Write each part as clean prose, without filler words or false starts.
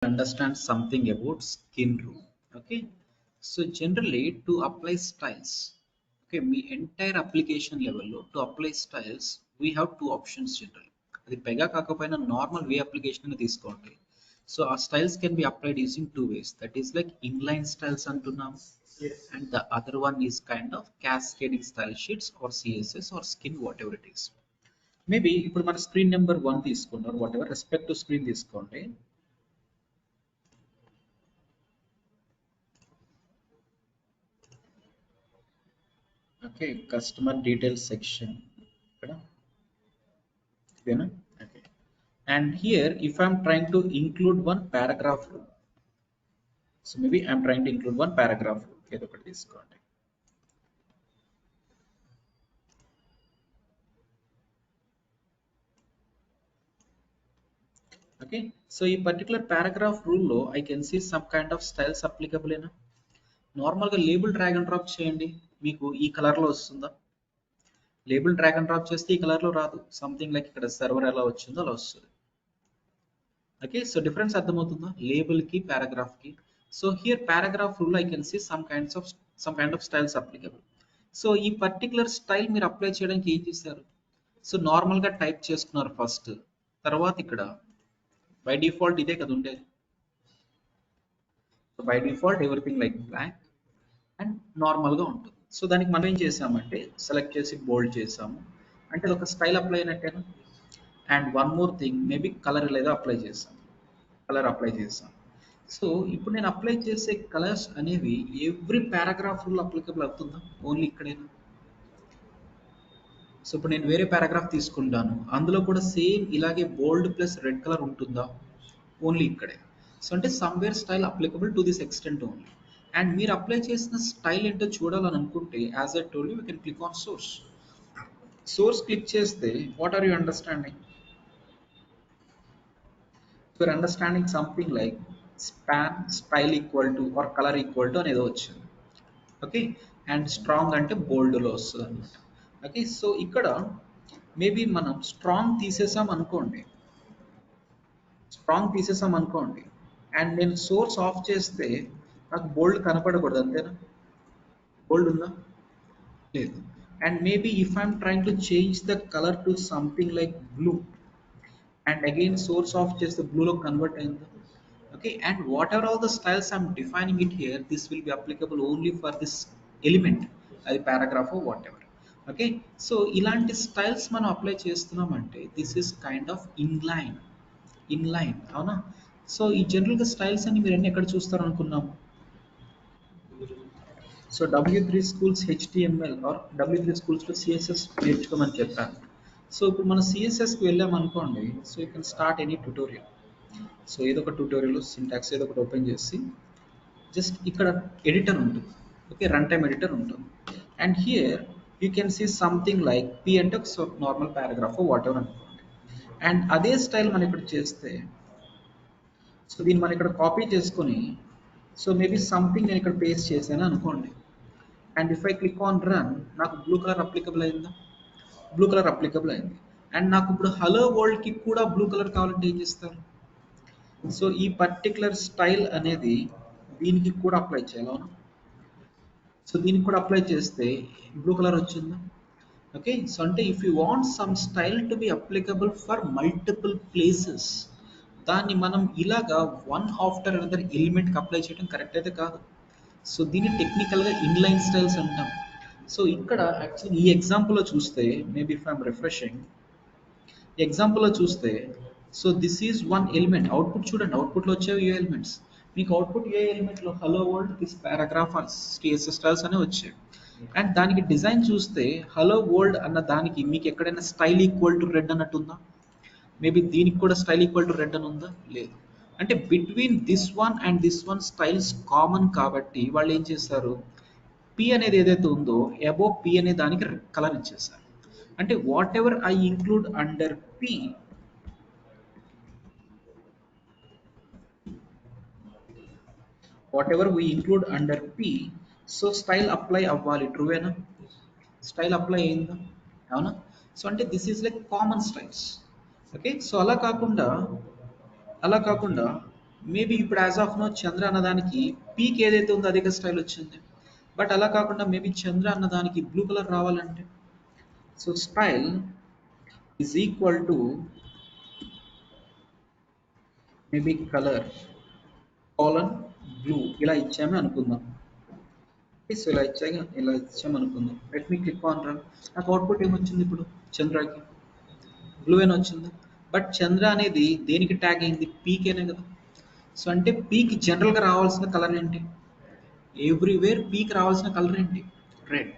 Understand something about skin rule. Okay, so generally to apply styles, okay, me entire application level లో to apply styles we have two options generally. అది Pega కాకపోయినా normal way application అని తీసుకోండి. So ఆ styles can be applied using two ways, that is like inline styles అంటున్నాం, and the other one is kind of cascading style sheets or CSS or skin whatever it is. Maybe ఇప్పుడు మన screen number 1 తీసుకున్నారు, whatever respect to screen తీసుకోండి. Okay, customer details section. Okay, and here if I'm trying to include one paragraph rule, so maybe I'm trying to include one paragraph rule. Okay, so in particular paragraph rule lo I can see some kind of styles applicable in normal ga label drag and drop cheyandi, meeku ee color lo vastunda. Label drag and drop చేస్తే ఈ colour లో రాదు, something like ఇక్కడ server ఎలా వచ్చిందో అలా వస్తుంది. Okay, so difference అర్థమవుతుందా లేబుల్ కి పారాగ్రాఫ్ కి? So here paragraph rule I can see some kind of styles applicable. So ఈ పర్టికులర్ స్టైల్ మీరు అప్లై చేయడానికి ఏం చేశారు? సో నార్మల్ గా టైప్ చేసుకున్నారు ఫస్ట్, తర్వాత ఇక్కడ బై డిఫాల్ట్ ఇదే కదా ఉండేది. So by default everything like black and normal గా ఉంటుంది. సో దానికి మనం ఏం చేసామంటే సెలెక్ట్ చేసి బోల్డ్ చేసాము, అంటే అది ఒక స్టైల్ అప్లై అయినట్టేనా. And one more thing, maybe colour లేదా అప్లై చేసాం, కలర్ అప్లై చేసాం. సో ఇప్పుడు నేను అప్లై చేసే కలర్స్ అనేవి ఎవ్రీ పారాగ్రాఫ్ రూల్ అప్లికబుల్ అవుతుందా, ఓన్లీ ఇక్కడేనా? సో ఇప్పుడు నేను వేరే పారాగ్రాఫ్ తీసుకుంటాను, అందులో కూడా సేమ్ ఇలాగే బోల్డ్ ప్లస్ రెడ్ కలర్ ఉంటుందా, ఓన్లీ ఇక్కడే. సో అంటే somewhere style applicable to this extent only. And మీరు అప్లై చేసిన స్టైల్ ఏంటో చూడాలని అనుకుంటే as I told you we can click on source. Source click చేస్తే what are you understanding? you're understanding something like span style equal to or color equal to అనేది వచ్చింది. Okay, and strong అంటే బోల్డ్లో వస్తుంది అనమాట. Okay, so ఇక్కడ maybe మనం strong తీసేసాం అనుకోండి, అండ్ నేను సోర్స్ ఆఫ్ చేస్తే నాకు బోల్డ్ కనపడకూడదు, అంతేనా? బోల్డ్ ఉందా? లేదు. And maybe if I'm trying to change the colour to something like blue, and again source of just the blue look convert in the, okay, and whatever all the styles I'm defining it here, this will be applicable only for this element, అది paragraph or whatever. Okay, so ఇలాంటి styles మనం apply చేస్తున్నాం అంటే this is kind of inline అవునా? So ఈ జనరల్గా styles అని మీరు అన్ని ఎక్కడ చూస్తారు అనుకున్నాం? So W3 schools HTML are W3 స్కూల్స్లో CSS నేర్చుకోమని చెప్పాను. సో ఇప్పుడు మనం సిఎస్ఎస్కి వెళ్ళాం అనుకోండి, so you can start any tutorial. So ఏదో ఒక ట్యూటోరియల్ సింటాక్స్ ఏదో ఒకటి ఓపెన్ చేసి జస్ట్ ఇక్కడ ఎడిటర్ ఉంటుంది, ఓకే, రన్ టైమ్ ఎడిటర్ ఉంటుంది. And here you can see something like p అంటే ఒక నార్మల్ పారాగ్రాఫ్ వాట్ ఎవర్ అనుకోండి. అండ్ అదే స్టైల్ మనం ఇక్కడ చేస్తే, సో దీన్ని మనం ఇక్కడ కాపీ చేసుకొని, సో మేబీ సంథింగ్ నేను ఇక్కడ పేస్ట్ చేశాను అనుకోండి. And if I click on run, నాకు బ్లూ కలర్ అప్లికబుల్ అయిందా? బ్లూ కలర్ అప్లికబుల్ అయింది. అండ్ నాకు ఇప్పుడు హలో వరల్డ్కి కూడా బ్లూ కలర్ కావాలంటే ఏం చేస్తారు? సో ఈ పర్టికులర్ స్టైల్ అనేది దీనికి కూడా అప్లై చేయాలి, అవునా? సో దీనికి కూడా అప్లై చేస్తే బ్లూ కలర్ వచ్చిందా? ఓకే, సో అంటే if you want some style to be applicable for multiple places, దాన్ని మనం ఇలాగా వన్ ఆఫ్టర్ అనదర్ ఎలిమెంట్కి అప్లై చేయడం కరెక్ట్ అయితే కాదు. సో దీన్ని టెక్నికల్గా ఇన్లైన్ స్టైల్స్ అంటాం. సో ఇక్కడ యాక్చువల్లీ ఈ ఎగ్జాంపుల్లో చూస్తే, మేబీ ఇఫ్ ఐఎమ్ రిఫ్రెషింగ్ ఎగ్జాంపుల్లో చూస్తే, so this is one element. Output చూడండి, అవుట్పుట్లో వచ్చేవి ఏ ఎలిమెంట్స్? మీకు అవుట్పుట్ ఏ ఎలిమెంట్లో hello world this paragraph CSS styles అనేవి వచ్చాయి. అండ్ దానికి డిజైన్ చూస్తే హలో వరల్డ్ అన్న దానికి మీకు ఎక్కడైనా స్టైల్ ఈక్వల్ టు రెడ్ అన్నట్టు ఉందా? మేబీ దీనికి కూడా స్టైల్ ఈక్వల్ టు రెడ్ అని ఉందా? లేదు. అంటే between this one and this one styles common కాబట్టి వాళ్ళు ఏం చేశారు, పి అనేది ఏదైతే ఉందో అబో పి అనే దానికి కలర్ ఇచ్చేసారు. అంటే what ever I include under P, what ever we include under P, so style apply అవ్వాలి. ట్రూవేనా? స్టైల్ అప్లై అయిందా? అవునా? సో అంటే this is like common styles. Okay, so అలా కాకుండా మేబీ ఇప్పుడు యాజ్ ఆఫ్ నో చంద్ర అన్నదానికి పీక్ ఏదైతే ఉందో అదే స్టైల్ వచ్చింది. బట్ అలా కాకుండా మేబీ చంద్ర అన్నదానికి బ్లూ కలర్ రావాలంటే so style is equal to maybe colour colon blue ఇలా ఇచ్చామే అనుకుందాం. సో ఇలా ఇచ్చాము అనుకుందాం. Let me click on run. నాకు అవుట్పుట్ ఏమొచ్చింది ఇప్పుడు చంద్రకి బ్లూ అని వచ్చింది. బట్ చంద్ర అనేది దేనికి ట్యాగ్ అయింది? పీకేనే కదా. సో అంటే పీక్ జనరల్గా రావాల్సిన కలర్ ఏంటి? ఎవ్రీవేర్ పీక్ రావాల్సిన కలర్ ఏంటి? రెడ్.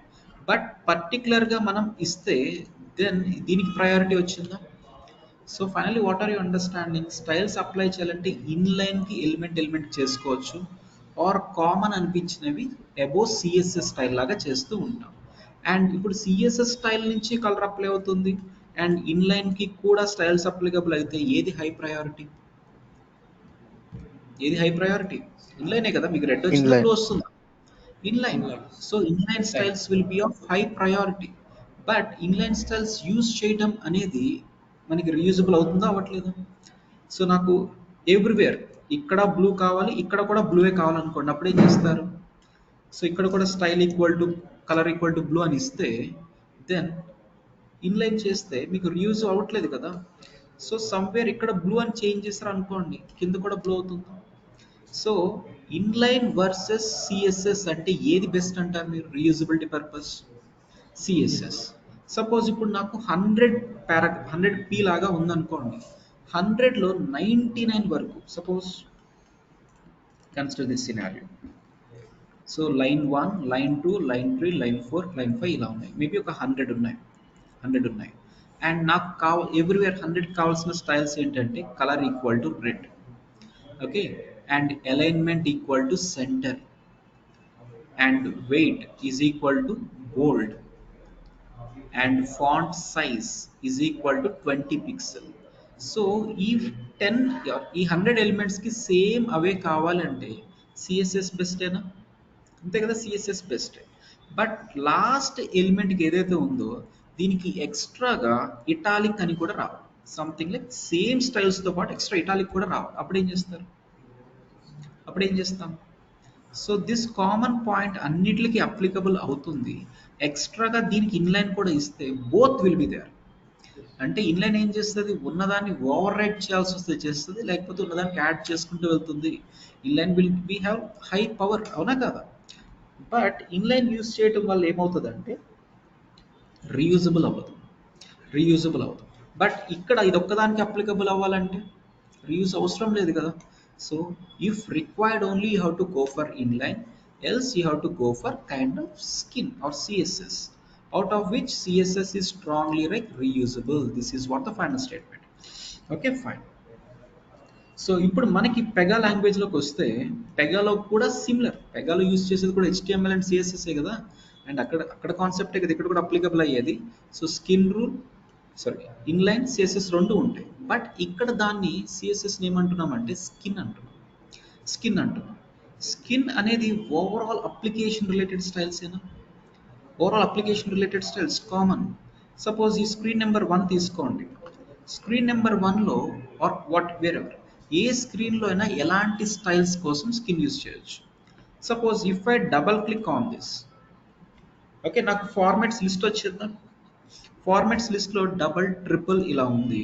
బట్ పర్టికులర్గా మనం ఇస్తే దెన్ దీనికి ప్రయారిటీ వచ్చిందా? So finally what are you understanding? Styles apply చేయాలంటే ఇన్లైన్కి ఎలిమెంట్ చేసుకోవచ్చు, ఆర్ కామన్ అనిపించినవి అబోవ్ సిఎస్ఎస్ స్టైల్ లాగా చేస్తూ ఉంటాం. అండ్ ఇప్పుడు సిఎస్ఎస్ స్టైల్ నుంచి కలర్ అప్లై అవుతుంది అండ్ ఇన్లైన్కి కూడా స్టైల్స్ అప్లికబుల్ అయితే ఏది హై ప్రయారిటీ? ఏది హై ప్రయారిటీ? ఇన్లైనే కదా. మీకు రెడ్ వచ్చిందా బ్లూ ఇన్లైన్. వస్తుందా? Inline. Inline. So inline Right. Styles will be of high priority. But inline styles use చేయడం అనేది మనకి రీయూజబుల్ అవుతుందా అవ్వట్లేదా? సో నాకు ఎవ్రీవేర్ ఇక్కడ బ్లూ కావాలి, ఇక్కడ కూడా బ్లూవే కావాలనుకోండి, అప్పుడు ఏం చేస్తారు? సో ఇక్కడ కూడా style equal to colour equal to blue అని ఇస్తే దెన్ ఇన్లైన్ చేస్తే మీకు రీయూజ్ అవ్వట్లేదు కదా. సో సమ్వేర్ ఇక్కడ బ్లూ అని చేంజ్ చేస్తారు అనుకోండి, కింద కూడా బ్లూ అవుతుంది. సో ఇన్లైన్ వర్సెస్ సిఎస్ఎస్ అంటే ఏది బెస్ట్ అంటారు మీరు రీయూజబిలిటీ పర్పస్? సిఎస్ఎస్. సపోజ్ ఇప్పుడు నాకు 100 పీ లాగా ఉందనుకోండి, 100లో 99 వరకు suppose consider this scenario. So line 1, line 2, line 3, line 4, line 5 ఇలా ఉన్నాయి. మేబీ ఒక 100 ఉన్నాయి. అండ్ నాకు ఎవ్రీవేర్ 100 కావాల్సిన స్టైల్స్ ఏంటంటే colour equal to red, okay, and alignment equal to centre, and weight is equal to bold, and font size is equal to 20 pixel. So ఈ 10 ఈ 100 ఎలిమెంట్స్కి same అవే కావాలంటే సిఎస్ఎస్ బెస్టేనా? అంతే కదా, సిఎస్ఎస్ బెస్ట్. బట్ లాస్ట్ ఎలిమెంట్కి ఏదైతే ఉందో దీనికి ఎక్స్ట్రాగా ఇటాలిక్ అని కూడా రావాలి. సంథింగ్ లైక్ సేమ్ స్టైల్స్తో పాటు ఎక్స్ట్రా ఇటాలిక్ కూడా రావాలి. అప్పుడు ఏం చేస్తారు? అప్పుడు ఏం చేస్తాం? సో దిస్ కామన్ పాయింట్ అన్నిటికీ అప్లికబుల్ అవుతుంది. ఎక్స్ట్రాగా దీనికి ఇన్లైన్ కూడా ఇస్తే బోత్ విల్ బి దేర్. అంటే ఇన్లైన్ ఏం చేస్తుంది? ఉన్నదాన్ని ఓవర్ రైట్ చేయాల్సి వస్తే చేస్తుంది, లేకపోతే ఉన్నదానికి యాడ్ చేసుకుంటూ వెళ్తుంది. Inline will be have high power, అవునా కదా. బట్ ఇన్లైన్ యూస్ చేయటం వల్ల ఏమవుతుందంటే రీయూజబుల్ అవ్వదు. రీయూజబుల్ అవ్వదు. బట్ ఇక్కడ ఇది ఒక్కదానికి అప్లికబుల్ అవ్వాలంటే రీయూజ్ అవసరం లేదు కదా. So if required only you have to go for inline, else you have to go for kind of skin or CSS, out of which CSS is strongly like reusable. This is what the final statement. Okay, fine. So ఇప్పుడు మనకి Pega లాంగ్వేజ్లోకి వస్తే పెగాలో కూడా similar. పెగాలో use చేసేది కూడా HTML and సిఎస్ఎస్ఏ కదా. And అక్కడ కాన్సెప్టే కదా ఇక్కడ కూడా అప్లికబుల్ అయ్యేది. So skin rule, sorry, inline CSS రెండు ఉంటాయి. బట్ ఇక్కడ దాన్ని సిఎస్ఎస్ని ఏమంటున్నామంటే స్కిన్ అంటున్నాం. స్కిన్ అనేది ఓవరాల్ అప్లికేషన్ రిలేటెడ్ స్టైల్స్ ఏనా? Overall application related styles common. Suppose ఈ స్క్రీన్ నెంబర్ 1 తీసుకోండి. స్క్రీన్ నెంబర్ 1లో ఆర్ వాట్ వేరెవర్ ఏ స్క్రీన్లో అయినా ఎలాంటి స్టైల్స్ కోసం స్కిన్ యూజ్ చేయొచ్చు. Suppose if I double click on this, okay, నాకు ఫార్మాట్స్ లిస్ట్ వచ్చేద్దాం. ఫార్మాట్స్ లిస్ట్లో డబల్, ట్రిపుల్ ఇలా ఉంది.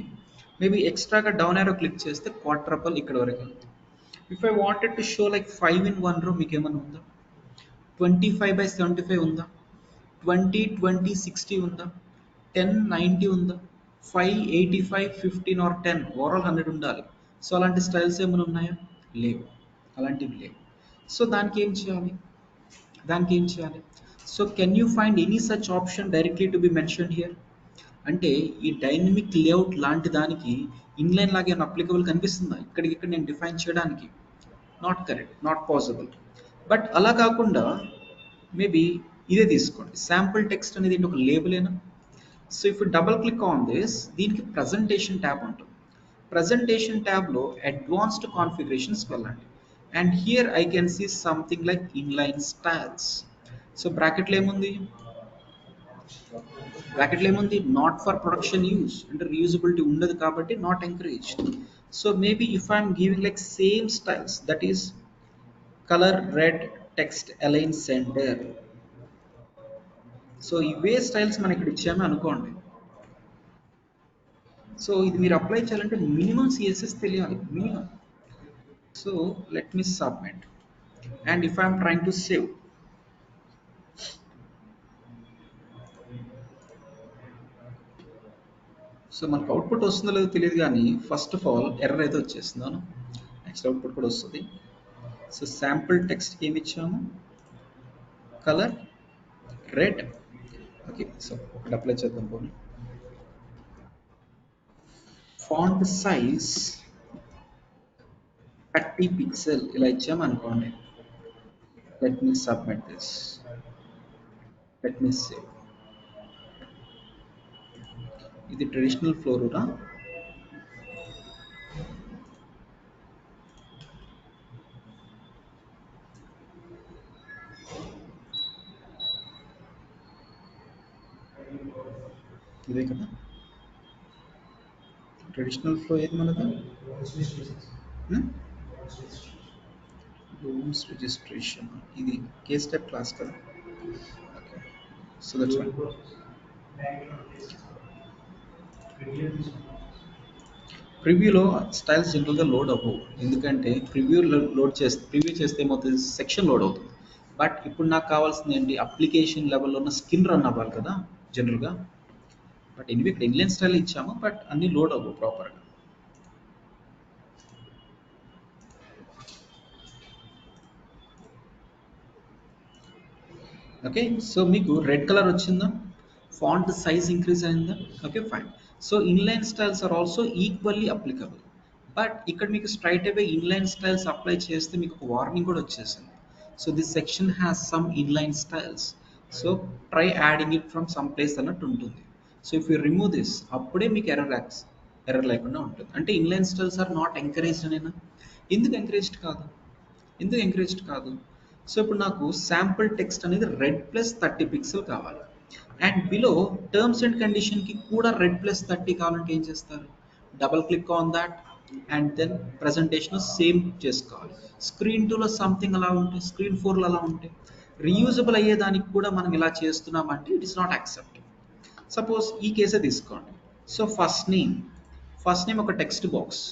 మేబీ ఎక్స్ట్రాగా డౌన్ యారో క్లిక్ చేస్తే క్వాడ్రపుల్ ఇక్కడ వరకు ఉంది. If I wanted to show like 5 in 1 రో మీకు ఏమైనా ఉందా? 25/75 ఉందా? 20/20/60 ఉందా? 10/90 ఉందా? 5/85, 15 ఆర్ 10 ఓవరాల్ 100 ఉండాలి. సో అలాంటి స్టైల్స్ ఏమైనా ఉన్నాయా? లేవు, అలాంటివి లేవు. సో దానికి ఏం చేయాలి? So can you find any such option directly to be mention here? అంటే ఈ డైనమిక్ లేఅవుట్ లాంటి దానికి ఇన్లైన్ లాగా ఏమైనా అప్లికబుల్ కనిపిస్తుందా ఇక్కడ నేను డిఫైన్ చేయడానికి? Not correct, not possible. But అలా కాకుండా మేబీ ఇదే తీసుకోండి. శాంపుల్ టెక్స్ట్ అనేది ఏంటి? ఒక లేబులేనా? So if double click on this, దీనికి ప్రజెంటేషన్ ట్యాబ్ ఉంటుంది. ప్రజెంటేషన్ ట్యాబ్లో అడ్వాన్స్డ్ కాన్ఫిగరేషన్స్కి వెళ్ళండి. And here I can see something like inline styles. So బ్రాకెట్లో ఏముంది? నాట్ ఫర్ ప్రొడక్షన్ యూజ్, అంటే రీయూజబిలిటీ ఉండదు కాబట్టి not encouraged. So maybe if I'm giving like same styles, that is color red, text align center. So ఇవే styles మనం ఇక్కడ ఇచ్చామే అనుకోండి. So ఇది మీరు అప్లై చేయాలంటే మినిమం సిఎస్ఎస్ తెలియాలి, minimum. So let me submit and if I'm trying to save, so మనకు output వస్తుందో లేదో తెలియదు కానీ ఫస్ట్ ఆఫ్ ఆల్ ఎర్రర్ అయితే వచ్చేస్తున్నాను. నెక్స్ట్ అవుట్పుట్ కూడా వస్తుంది. సో శాంపుల్ టెక్స్ట్కి ఏమి ఇచ్చాము, కలర్ రెడ్. ఓకే, సో ఒకటి అప్లై చేద్దాం పోనీ. ఫాంట్ సైజ్ 30 పిక్సెల్ ఇలా ఇచ్చాము అనుకోండి. Let me submit this, let me save. ఇది ట్రెడిషనల్ ఫ్లో రూటా? ఇదే కదా ట్రెడిషనల్ ఫ్లో. ఏది మనది? Loans registration. ఇది కేస్ టైప్ క్లాస్ కదా. Okay, so that's fine. ప్రివ్యూలో స్టైల్స్ జనరల్గా లోడ్ అవ్వవు, ఎందుకంటే ప్రివ్యూ చేస్తే ఏమవుతుంది, సెక్షన్ లోడ్ అవుతుంది. బట్ ఇప్పుడు నాకు కావాల్సింది ఏంటి, అప్లికేషన్ లెవెల్లో ఉన్న స్కిన్ రన్ అవ్వాలి కదా జనరల్గా. బట్ ఎనివే ఇక్కడ ఇన్లైన్ స్టైల్ ఇచ్చాము, బట్ అన్ని లోడ్ అవ్వవు ప్రాపర్గా. ఓకే, సో మీకు రెడ్ కలర్ వచ్చిందా, ఫాంట్ సైజ్ ఇంక్రీజ్ అయిందా? Okay fine. So inline styles are also equally applicable. But ఇక్కడ మీకు స్ట్రైట్ అవే ఇన్లైన్ స్టైల్స్ అప్లై చేస్తే మీకు ఒక వార్నింగ్ కూడా వచ్చేసింది. So this section has some inline styles, so try adding it from some place అన్నట్టు ఉంటుంది. So if you remove this, అప్పుడే మీకు ఎర్రర్ లేకుండా ఉంటుంది. అంటే inline styles are not encouraged అనేనా? ఎందుకు ఎంకరేజ్డ్ కాదు, ఎందుకు ఎంకరేజ్డ్ కాదు? సో ఇప్పుడు నాకు శాంపుల్ టెక్స్ట్ అనేది రెడ్ ప్లస్ 30 పిక్సెల్ కావాలి, అండ్ బిలో టర్మ్స్ అండ్ కండిషన్కి కూడా రెడ్ ప్లస్ 30 కావాలంటే ఏం చేస్తారు, double click on that and then presentation same చేసుకోవాలి. స్క్రీన్ 2లో సంథింగ్ అలా ఉంటే, స్క్రీన్ 4లో అలా ఉంటే, రీయూజబుల్ అయ్యేదానికి కూడా మనం ఇలా చేస్తున్నామంటే it is not accepted. Suppose ఈ కేసే తీసుకోండి. సో ఫస్ట్ నేమ్ ఒక text box.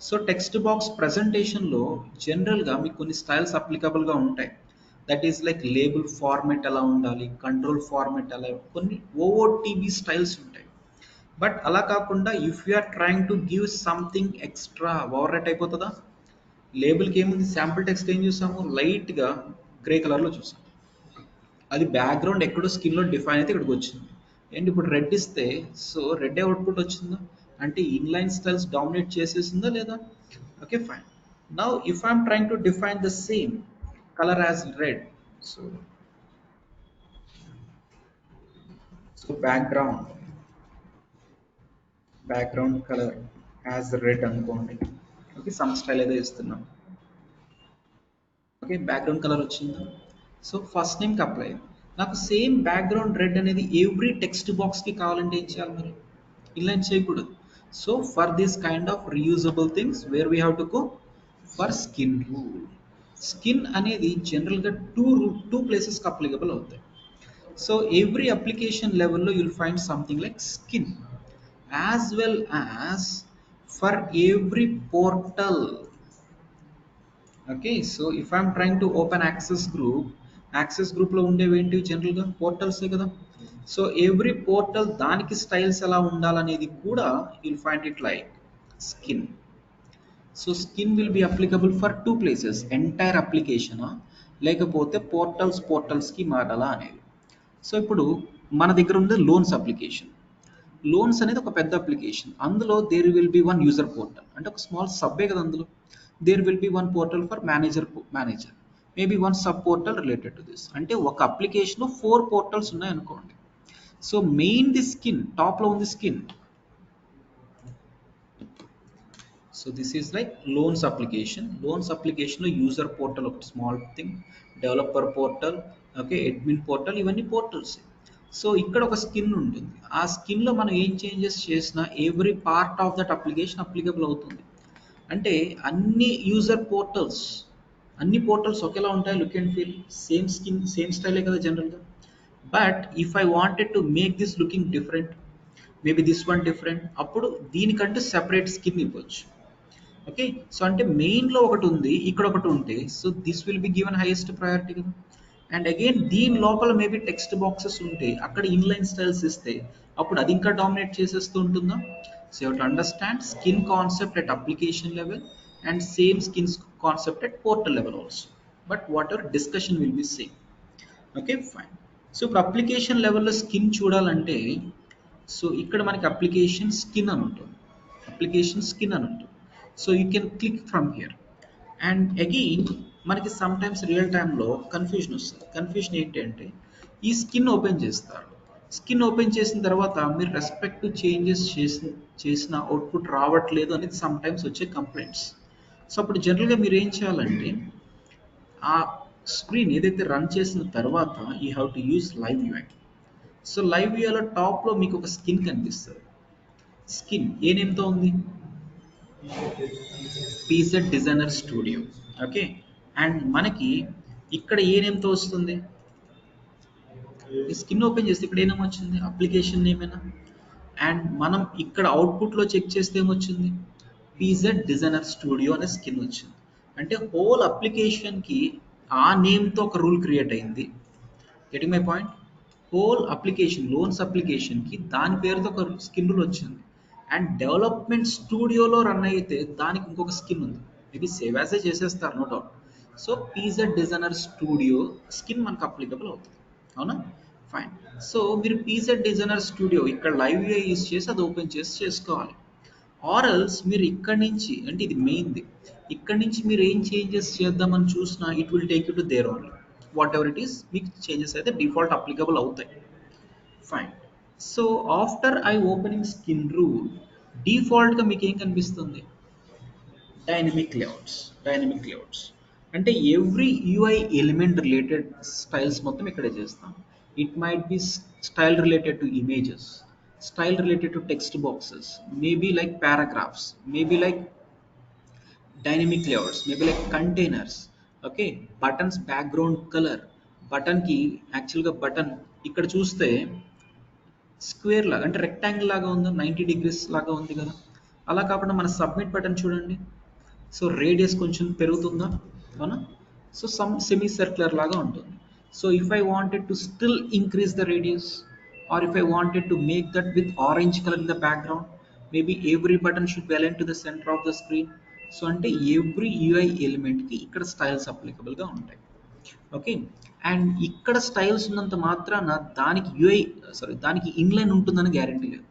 So text box ప్రజెంటేషన్లో జనరల్గా మీకు కొన్ని స్టైల్స్ అప్లికబుల్గా ఉంటాయి. That is like label format ఎలా ఉండాలి, కంట్రోల్ ఫార్మెట్ ఎలా, కొన్ని ఓఓటీబీ స్టైల్స్ ఉంటాయి. బట్ అలా కాకుండా if you are trying to give something extra, overwrite అయిపోతుందా? లేబుల్కి ఏముంది, శాంపుల్ టెక్స్ట్ ఏం చూసాము, లైట్గా గ్రే కలర్లో చూసాము. అది బ్యాక్గ్రౌండ్ ఎక్కడో స్కిన్లో డిఫైన్ అయితే ఇక్కడికి వచ్చింది. అండ్ ఇప్పుడు రెడ్ ఇస్తే, సో రెడ్ అవుట్పుట్ వచ్చిందా, అంటే ఇన్లైన్ స్టైల్స్ డామినేట్ చేసేసిందా లేదా? Okay fine. Now if I'm trying to define the same colour as red, so background colour as red అనుకోండి. ఓకే, సమ్ స్టైల్ ఏదో ఇస్తున్నాం. ఓకే, బ్యాక్గ్రౌండ్ కలర్ వచ్చిందా? So first నేమ్కి apply. నాకు సేమ్ బ్యాక్గ్రౌండ్ రెడ్ అనేది every text బాక్స్కి కావాలంటే ఏం చేయాలి మరి? ఇన్లైన్ చేయకూడదు. So for this kind of reusable things where we have to go for skin rule. Skin అనేది జనరల్గా టూ ప్లేసెస్కి అప్లికబుల్ అవుతాయి. సో ఎవ్రీ అప్లికేషన్ లెవెల్లో you'll find something like skin, as well as for every portal. Okay, so if I'm trying to open access గ్రూప్లో ఉండేవి ఏంటి, జనరల్గా పోర్టల్సే కదా. సో ఎవ్రీ పోర్టల్ దానికి స్టైల్స్ ఎలా ఉండాలనేది కూడా you'll find it like skin. So skin will be applicable for two places, entire అప్లికేషనా లేకపోతే పోర్టల్స్కి మారాలా అనేది. సో ఇప్పుడు మన దగ్గర ఉంది లోన్స్ అప్లికేషన్. లోన్స్ అనేది ఒక పెద్ద అప్లికేషన్, అందులో there will be one user portal, అంటే ఒక స్మాల్ సబ్బే కదా అందులో. There will be one portal for manager, maybe one sub portal related to this. అంటే ఒక అప్లికేషన్లో 4 పోర్టల్స్ ఉన్నాయి అనుకోండి. సో మెయిన్ ది స్కిన్, టాప్లో ఉంది skin. So this is like loans అప్లికేషన్లో యూజర్ పోర్టల్ ఒక small thing, developer portal, okay, admin portal, ఇవన్నీ పోర్టల్స్. సో ఇక్కడ ఒక స్కిన్ ఉంటుంది, ఆ స్కిన్లో మనం ఏం చేంజెస్ చేసినా every part of that application applicable అవుతుంది. అంటే అన్ని యూజర్ పోర్టల్స్, అన్ని పోర్టల్స్ ఒకేలా ఉంటాయి, look and feel same skin same స్టైలే కదా జనరల్గా. But if I wanted to make this looking different, maybe this one different, అప్పుడు దీనికంటూ సెపరేట్ స్కిన్ ఇవ్వచ్చు. ఓకే, సో అంటే మెయిన్లో ఒకటి ఉంది, ఇక్కడ ఒకటి ఉంటే, so this will be given highest priority కదా. అండ్ అగైన్ దీని లోపల మేబీ టెక్స్ట్ బాక్సెస్ ఉంటే అక్కడ ఇన్లైన్ స్టైల్స్ ఇస్తే అప్పుడు అది ఇంకా డామినేట్ చేసేస్తూ ఉంటుందా. So you to understand skin concept at application level and same skin concept at portal level also. But what ever discussion will be same. Okay fine. So ఇప్పుడు application లెవెల్లో skin చూడాలంటే, so ఇక్కడ మనకి application skin అని ఉంటుంది, application skin అని ఉంటుంది. So you can click from here. And again మనకి సమ్ టైమ్స్ రియల్ టైంలో కన్ఫ్యూజన్ వస్తుంది. కన్ఫ్యూజన్ ఏంటి అంటే, ఈ స్కిన్ ఓపెన్ చేస్తారు, స్కిన్ ఓపెన్ చేసిన తర్వాత మీరు రెస్పెక్టివ్ చేంజెస్ చేసిన అవుట్పుట్ రావట్లేదు అనేది సమ్ టైమ్స్ వచ్చే కంప్లైంట్స్. సో అప్పుడు జనరల్గా మీరు ఏం చేయాలంటే, ఆ స్క్రీన్ ఏదైతే రన్ చేసిన తర్వాత you have to use live UI. So live యూఐలో టాప్లో మీకు ఒక స్కిన్ కనిపిస్తుంది. స్కిన్ ఏ నేమ్తో ఉంది? PZ designer studio. Okay, and మనకి ఇక్కడ ఏ నేమ్తో వస్తుంది? ఈ స్కిన్ ఓపెన్ చేస్తే ఇక్కడ ఏ నేమ్ వచ్చింది? అప్లికేషన్ నేమేనా? అండ్ మనం ఇక్కడ అవుట్పుట్లో చెక్ చేస్తే ఏమొచ్చింది? పీజెడ్ డిజైనర్ స్టూడియో అనే స్కిన్ వచ్చింది. అంటే హోల్ అప్లికేషన్కి ఆ నేమ్తో ఒక రూల్ క్రియేట్ అయింది. Getting my point? Whole application, loans అప్లికేషన్కి దాని పేరుతో ఒక స్కిన్ రూల్ వచ్చింది. అండ్ డెవలప్మెంట్ స్టూడియోలో రన్ అయితే దానికి ఇంకొక స్కిన్ ఉంది. మేబీ సేవ్ యాజే చేసేస్తారు, no doubt. So PZ designer studio skin మనకు అప్లికబుల్ అవుతుంది. అవునా? ఫైన్. సో మీరు పీజెడ్ డిజైనర్ స్టూడియో ఇక్కడ లైవ్ యూస్ చేసి అది ఓపెన్ చేసి చేసుకోవాలి. ఆర్ఎల్స్ మీరు ఇక్కడి నుంచి, అంటే ఇది మెయిన్ది, ఇక్కడి నుంచి మీరు ఏం చేంజెస్ చేద్దామని చూసినా it will take you to their only. What ever it is, మీకు చేంజెస్ అయితే డిఫాల్ట్ అప్లికబుల్ అవుతాయి. Fine. So after eye opening skin rule, డిఫాల్ట్గా మీకు ఏం కనిపిస్తుంది? Dynamic layouts. డైనమిక్ లేఅవుట్స్ అంటే ఎవ్రీ యూఐ ఎలిమెంట్ రిలేటెడ్ స్టైల్స్ మొత్తం ఇక్కడే చేస్తాం. It might B style related to images, style related to text boxes, maybe like paragraphs, maybe like dynamic layouts, maybe like containers. Okay, buttons background colour, బటన్కి యాక్చువల్గా button ఇక్కడ చూస్తే square లాగా అంటే rectangle లాగా ఉందా, 90 degrees లాగా ఉంది కదా. అలా కాకుండా మన సబ్మిట్ బటన్ చూడండి, సో రేడియస్ కొంచెం పెరుగుతుందా, అవునా. సో సమ్ సెమీ సర్క్యులర్ లాగా ఉంటుంది. So if I wanted to still increase the radius, or if I wanted to make that with orange colour in the background, maybe every button should be align to the centre of the screen. So అంటే ఎవ్రీ UI ఎలిమెంట్కి ఇక్కడ styles అప్లికబుల్గా ఉంటాయి. Okay, and ఇక్కడ styles ఉన్నంత మాత్రాన దానికి యూఐ, సారీ దానికి ఇన్లైన్ ఉంటుందని గ్యారంటీ లేదు.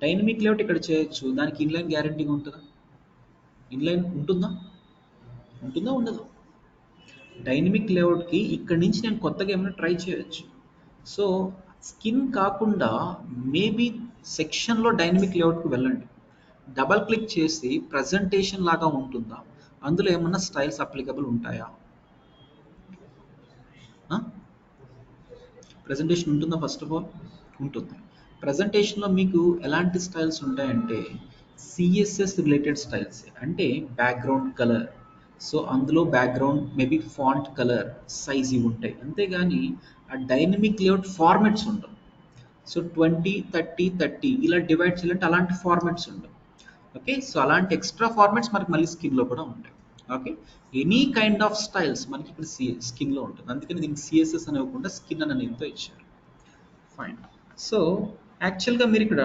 డైనమిక్ లేఅవుట్ ఇక్కడ చేయొచ్చు, దానికి ఇన్లైన్ గ్యారంటీగా ఉంటుందా? ఇన్లైన్ ఉంటుందా? ఉంటుందా ఉండదు? డైనమిక్ లేఅవుట్కి ఇక్కడ నుంచి నేను కొత్తగా ఏమైనా ట్రై చేయొచ్చు. సో స్కిన్ కాకుండా మేబీ సెక్షన్లో డైనమిక్ లేఅవుట్కి వెళ్ళండి, డబల్ క్లిక్ చేసి ప్రజెంటేషన్ లాగా ఉంటుందా, అందులో ఏమన్నా స్టైల్స్ అప్లికబుల్ ఉంటాయా? ప్రజెంటేషన్ ఉంటుందా? ఫస్ట్ ఆఫ్ ఆల్ ఉంటుంది. ప్రజెంటేషన్లో మీకు ఎలాంటి స్టైల్స్ ఉంటాయంటే సిఎస్ఎస్ రిలేటెడ్ స్టైల్స్, అంటే బ్యాక్గ్రౌండ్ కలర్. సో అందులో background maybe font colour size ఇవి ఉంటాయి, అంతేగాని ఆ డైనమిక్ లేఅవుట్ ఫార్మాట్స్ ఉండవు. సో 20 30 30 ఇలా డివైడ్ చేయాలంటే అలాంటి ఫార్మాట్స్ ఉండవు. ఓకే, సో అలాంటి ఎక్స్ట్రా ఫార్మాట్స్ మనకి మళ్ళీ స్కిన్లో కూడా ఉంటాయి. Okay, any kind of styles మనకి ఇక్కడ స్కిన్లో ఉంటుంది, అందుకని దీనికి సిఎస్ఎస్ అని ఇవ్వకుండా స్కిన్ అనే నేమ్తో ఇచ్చారు. ఫైన్. సో యాక్చువల్గా మీరు ఇక్కడ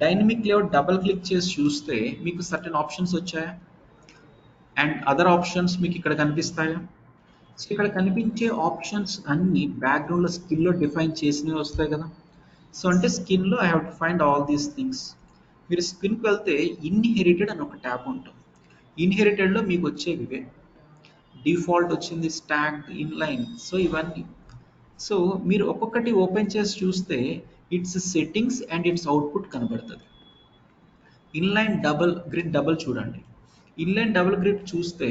డైనమిక్ లేఅవుట్ డబల్ క్లిక్ చేసి చూస్తే మీకు సర్టెన్ ఆప్షన్స్ వచ్చాయా, అండ్ అదర్ ఆప్షన్స్ మీకు ఇక్కడ కనిపిస్తాయా? సో ఇక్కడ కనిపించే ఆప్షన్స్ అన్నీ బ్యాక్గ్రౌండ్లో స్కిన్లో డిఫైన్ చేసినవి వస్తాయి కదా. సో అంటే స్కిన్లో I have to find all these things. మీరు స్కిన్కి వెళ్తే ఇన్హెరిటెడ్ అని ఒక ట్యాబ్ ఉంటుంది. ఇన్హెరిటెడ్లో మీకు వచ్చేవి ఇవే. డిఫాల్ట్ వచ్చింది, స్టాక్డ్, ఇన్లైన్, సో ఇవన్నీ. సో మీరు ఒక్కొక్కటి ఓపెన్ చేసి చూస్తే it's settings and it's output కనబడుతుంది. ఇన్లైన్ డబల్ గ్రిడ్ డబల్ చూడండి. ఇన్లైన్ డబల్ గ్రిడ్ చూస్తే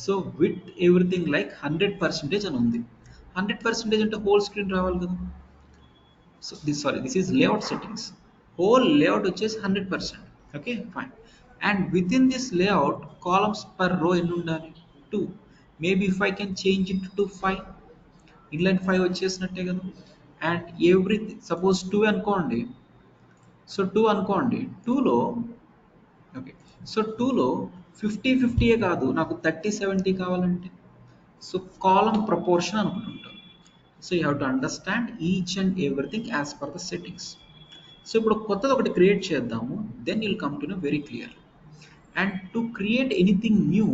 సో విత్ ఎవ్రీథింగ్ లైక్ 100% అని ఉంది. 100% అంటే హోల్ స్క్రీన్ రావాలి కదా. So this is layout settings, whole layout వచ్చేసి 100%. Okay fine. And within this layout, columns per row ఎన్ని ఉండాలి? 2. Maybe if I can change it to 5, inline 5 వచ్చేసినట్టే కదా. అండ్ ఎవ్రీథింగ్ సపోజ్ 2 అనుకోండి. సో 2 అనుకోండి, 2లో ఓకే, సో 2లో 50-50 కాదు, నాకు 30-70 కావాలంటే సో కాలమ్ ప్రపోర్షన్ అనుకుంటుంటాం. So you have to understand each and everything as per the settings. So ఇప్పుడు కొత్తది ఒకటి క్రియేట్ చేద్దాము, then you'll come to know very clear. And to create anything new,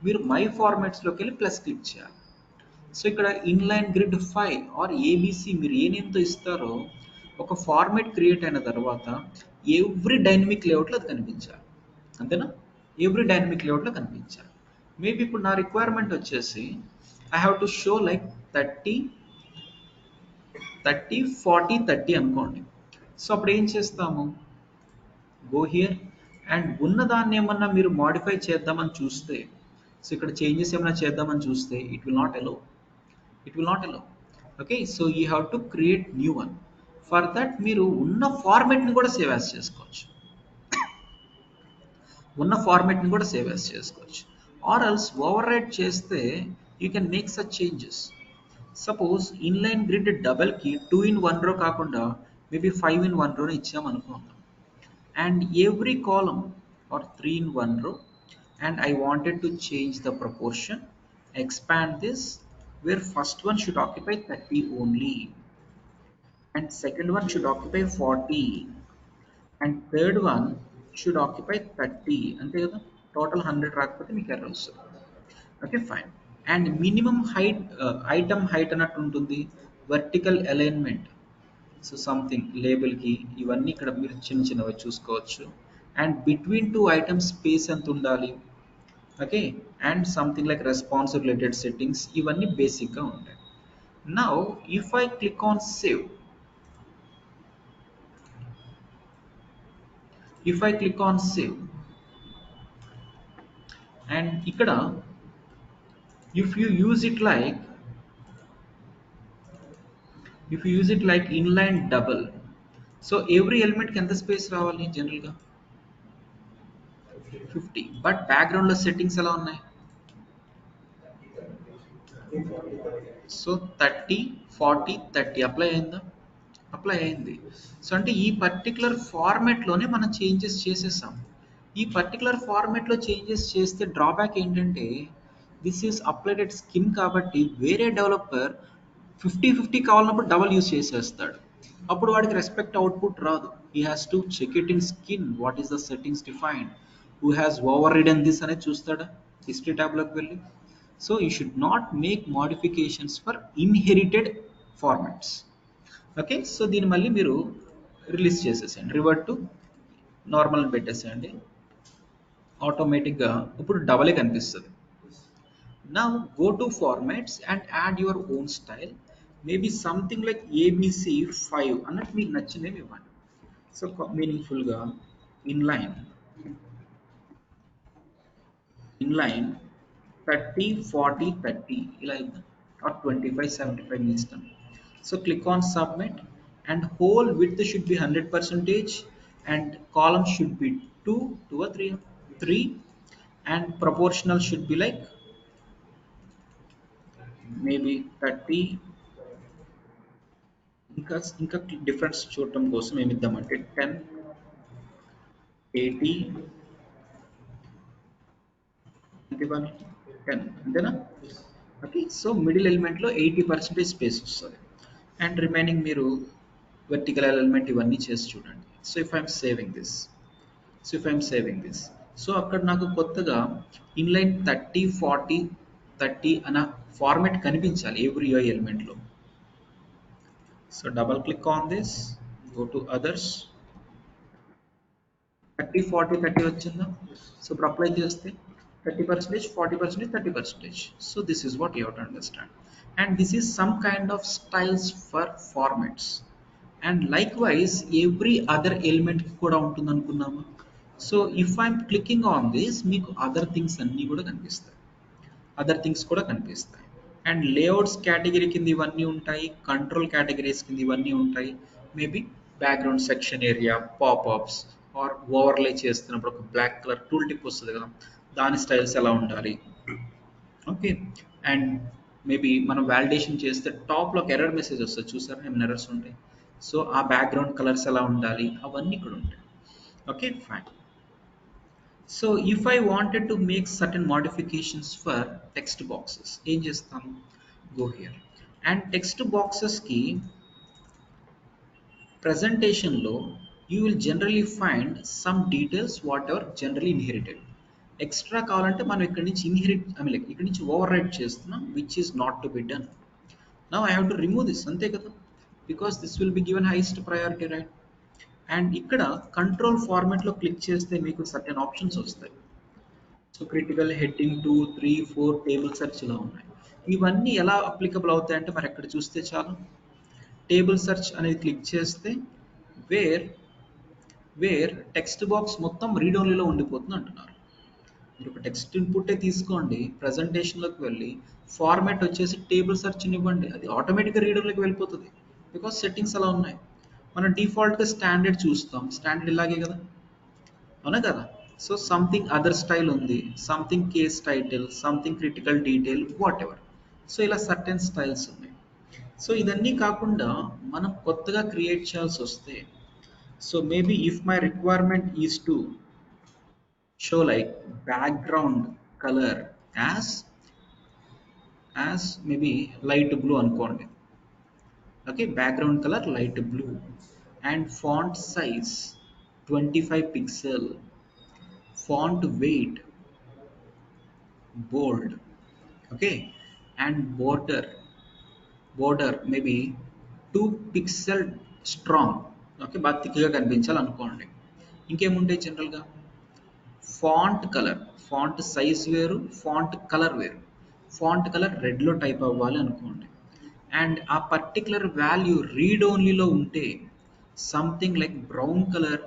మీరు మై ఫార్మాట్స్లోకి వెళ్ళి ప్లస్ క్లిక్ చేయాలి. So ఇక్కడ ఇన్లైన్ గ్రిడ్ 5 ఆర్ ఏబిసి మీరు ఏ నేమ్తో ఇస్తారో ఒక ఫార్మాట్ క్రియేట్ అయిన తర్వాత ఎవ్రీ డైనమిక్ లేఅవుట్లో అది కనిపించాలి. అంతేనా? ఎవ్రీ డైనమిక్ లేఅవుట్లో కనిపించాలి. మేబీ ఇప్పుడు నా రిక్వైర్మెంట్ వచ్చేసి I have to show like 30-40-30 అనుకోండి. సో అప్పుడు ఏం చేస్తాము, గో హియర్ అండ్ ఉన్నదాన్ని ఏమన్నా మీరు మాడిఫై చేద్దామని చూస్తే, సో ఇక్కడ చేంజెస్ ఏమైనా చేద్దామని చూస్తే it will not allow. Okay, so you have to create new one. For that మీరు ఉన్న ఫార్మాట్ని కూడా సేవ్ యాజ్ చేసుకోవచ్చు. ఆర్ ఎల్స్ ఓవర్ రైట్ చేస్తే you can make such changes. Suppose inline grid డబల్కి 2 in 1 రో కాకుండా మేబీ 5 in 1 రోని ఇచ్చామనుకుందాం. And every column or 3 in 1 row, and I wanted to change the proportion, expand this, where first one should occupy 30 only, and second one should occupy 40, and third one should occupy 30. అంతే కదా, total 100 రాకపోతే మీకు error వస్తుంది. Okay fine. And minimum height, item height అన్నట్టు ఉంటుంది, vertical alignment, so something లేబుల్కి ఇవన్నీ ఇక్కడ మీరు చిన్న చిన్నవి చూసుకోవచ్చు. అండ్ బిట్వీన్ 2 ఐటమ్స్ స్పేస్ ఎంత ఉండాలి, okay, and something like response related settings, ఇవన్నీ బేసిక్గా ఉంటాయి. Now if I click on save, and ఇక్కడ if you use it like inline double, so every element కి ఎంత స్పేస్ రావాలి జనరల్గా 50, బట్ బ్యాక్గ్రౌండ్లో సెట్టింగ్స్ ఎలా ఉన్నాయి, సో 30-40-30 అప్లై అయింది. సో అంటే ఈ పర్టికులర్ ఫార్మాట్లోనే మనం చేంజెస్ చేసేసాం. ఈ పర్టికులర్ ఫార్మాట్లో చేంజెస్ చేస్తే డ్రాబ్యాక్ ఏంటంటే this is applied at skin, కాబట్టి వేరే డెవలపర్ 50-50 కావాలన్నప్పుడు డబల్ యూస్ చేసేస్తాడు. అప్పుడు వాడికి రెస్పెక్ట్ అవుట్పుట్ రాదు. He has to check it in skin, what is the settings defined, who has overridden this అనేది చూస్తాడా హిస్టరీ ట్యాబ్లోకి వెళ్ళి. So you should not make modifications for inherited formats. Okay, so దీన్ని మళ్ళీ మీరు release చేసేసేయండి, revert to normal పెట్టేసేయండి. ఆటోమేటిక్గా ఇప్పుడు డబలే కనిపిస్తుంది. Now go to formats and add your own style, maybe something like ABC5 అన్నట్టు మీకు నచ్చినవి ఇవ్వండి. సో మీనింగ్ఫుల్గా ఇన్లైన్ 30-40-30 ఇలా ఇద్దాం, ఆర్ 25-75 మీ ఇష్టం. So click on submit and whole width should be 100% and column should be 2 or 3 and proportional should be like maybe 30. ఇంకా difference చూడటం కోసం ఏమి ఇద్దామంటే 10-80-21-10 అంతేనా. ఓకే, సో మిడిల్ ఎలిమెంట్లో 80% స్పేస్ వస్తుంది అండ్ రిమైనింగ్ మీరు వర్టికల్ ఎలిమెంట్ ఇవన్నీ చేసి చూడండి. So if I'm saving this, so అక్కడ నాకు కొత్తగా ఇన్లైన్ 30-40-30 అన్న ఫార్మాట్ కనిపించాలి ఎవ్రీ ఎలిమెంట్లో. So double click on this, go to others, 30-40-30 వచ్చిందా. సో ఇప్పుడు అప్లై చేస్తే 30%, 40%, 30%. So this is what you have to understand. And this is some kind of styles for formats. And likewise every other ఎలిమెంట్కి కూడా ఉంటుంది అనుకున్నాము. So if I'm clicking on this, మీకు other things అన్నీ కూడా కనిపిస్తాయి, and layouts category కింద ఇవన్నీ ఉంటాయి, కంట్రోల్ కేటగిరీస్ కింద ఇవన్నీ ఉంటాయి, maybe background section area, popups, or overlay చేస్తున్నప్పుడు ఒక బ్లాక్ కలర్ టూల్ టిప్ వస్తుంది కదా, దాని స్టైల్స్ ఎలా ఉండాలి. ఓకే. అండ్ మేబీ మనం వాలిడేషన్ చేస్తే టాప్లో ఒక ఎర్రర్ మెసేజ్ వస్తుంది చూసారా, ఏమైనా ఎర్రర్స్ ఉంటాయి. సో ఆ బ్యాక్గ్రౌండ్ కలర్స్ ఎలా ఉండాలి అవన్నీ ఇక్కడ ఉంటాయి. Okay fine. So if I wanted to make certain modifications for text boxes ఏం చేస్తాం, go here. అండ్ టెక్స్ట్ బాక్సెస్కి ప్రెజెంటేషన్లో you will generally find some details whatever generally inherited. Extra కావాలంటే మనం ఇక్కడ నుంచి ఇన్హెరిట్ ఐ మీన్ లైక్ ఇక్కడ నుంచి ఓవర్ రైట్ చేస్తున్నాం which is not to be done. Now I have to remove this అంతే కదా, because this will be given highest priority right. And ఇక్కడ కంట్రోల్ ఫార్మాట్లో క్లిక్ చేస్తే మీకు సర్టెన్ ఆప్షన్స్ వస్తాయి. So critical heading 2, 3, 4 table search ఇలా ఉన్నాయి. ఇవన్నీ ఎలా అప్లికబుల్ అవుతాయంటే మరి ఎక్కడ చూస్తే చాలు, టేబుల్ సెర్చ్ అనేది క్లిక్ చేస్తే వేర్ వేర్ టెక్స్ట్ బాక్స్ మొత్తం రీడ్ ఓన్లీలో ఉండిపోతుంది అంటున్నారు. మీరు ఒక టెక్స్ట్ ఇన్పుట్టే తీసుకోండి, ప్రజెంటేషన్లోకి వెళ్ళి ఫార్మాట్ వచ్చేసి టేబుల్ సెర్చ్ ఇవ్వండి, అది ఆటోమేటిక్గా రీడ్ ఓన్లీకి వెళ్ళిపోతుంది. బికాస్ సెట్టింగ్స్ అలా ఉన్నాయి. మనం డిఫాల్ట్గా స్టాండర్డ్ చూస్తాం, స్టాండర్డ్ ఇలాగే కదా, అవునా కదా. సో సంథింగ్ అదర్ స్టైల్ ఉంది, something case title, something critical detail, what ever. So ఇలా సర్టెన్ స్టైల్స్ ఉన్నాయి. సో ఇదన్నీ కాకుండా మనం కొత్తగా క్రియేట్ చేయాల్సి వస్తే, so maybe if my requirement is to show like background color as maybe light blue అనుకోండి. Okay, background colour light blue and font size 25 pixel, font weight bold. Okay, and border maybe 2 pixel strong. Okay, బాగా థిక్గా కనిపించాలి అనుకోండి. ఇంకేముంటాయి జనరల్గా, font colour, font size వేరు, font colour వేరు. Font colour రెడ్లో type అవ్వాలి అనుకోండి. అండ్ ఆ పర్టికులర్ వాల్యూ రీడ్ ఓన్లీలో ఉంటే something like brown colour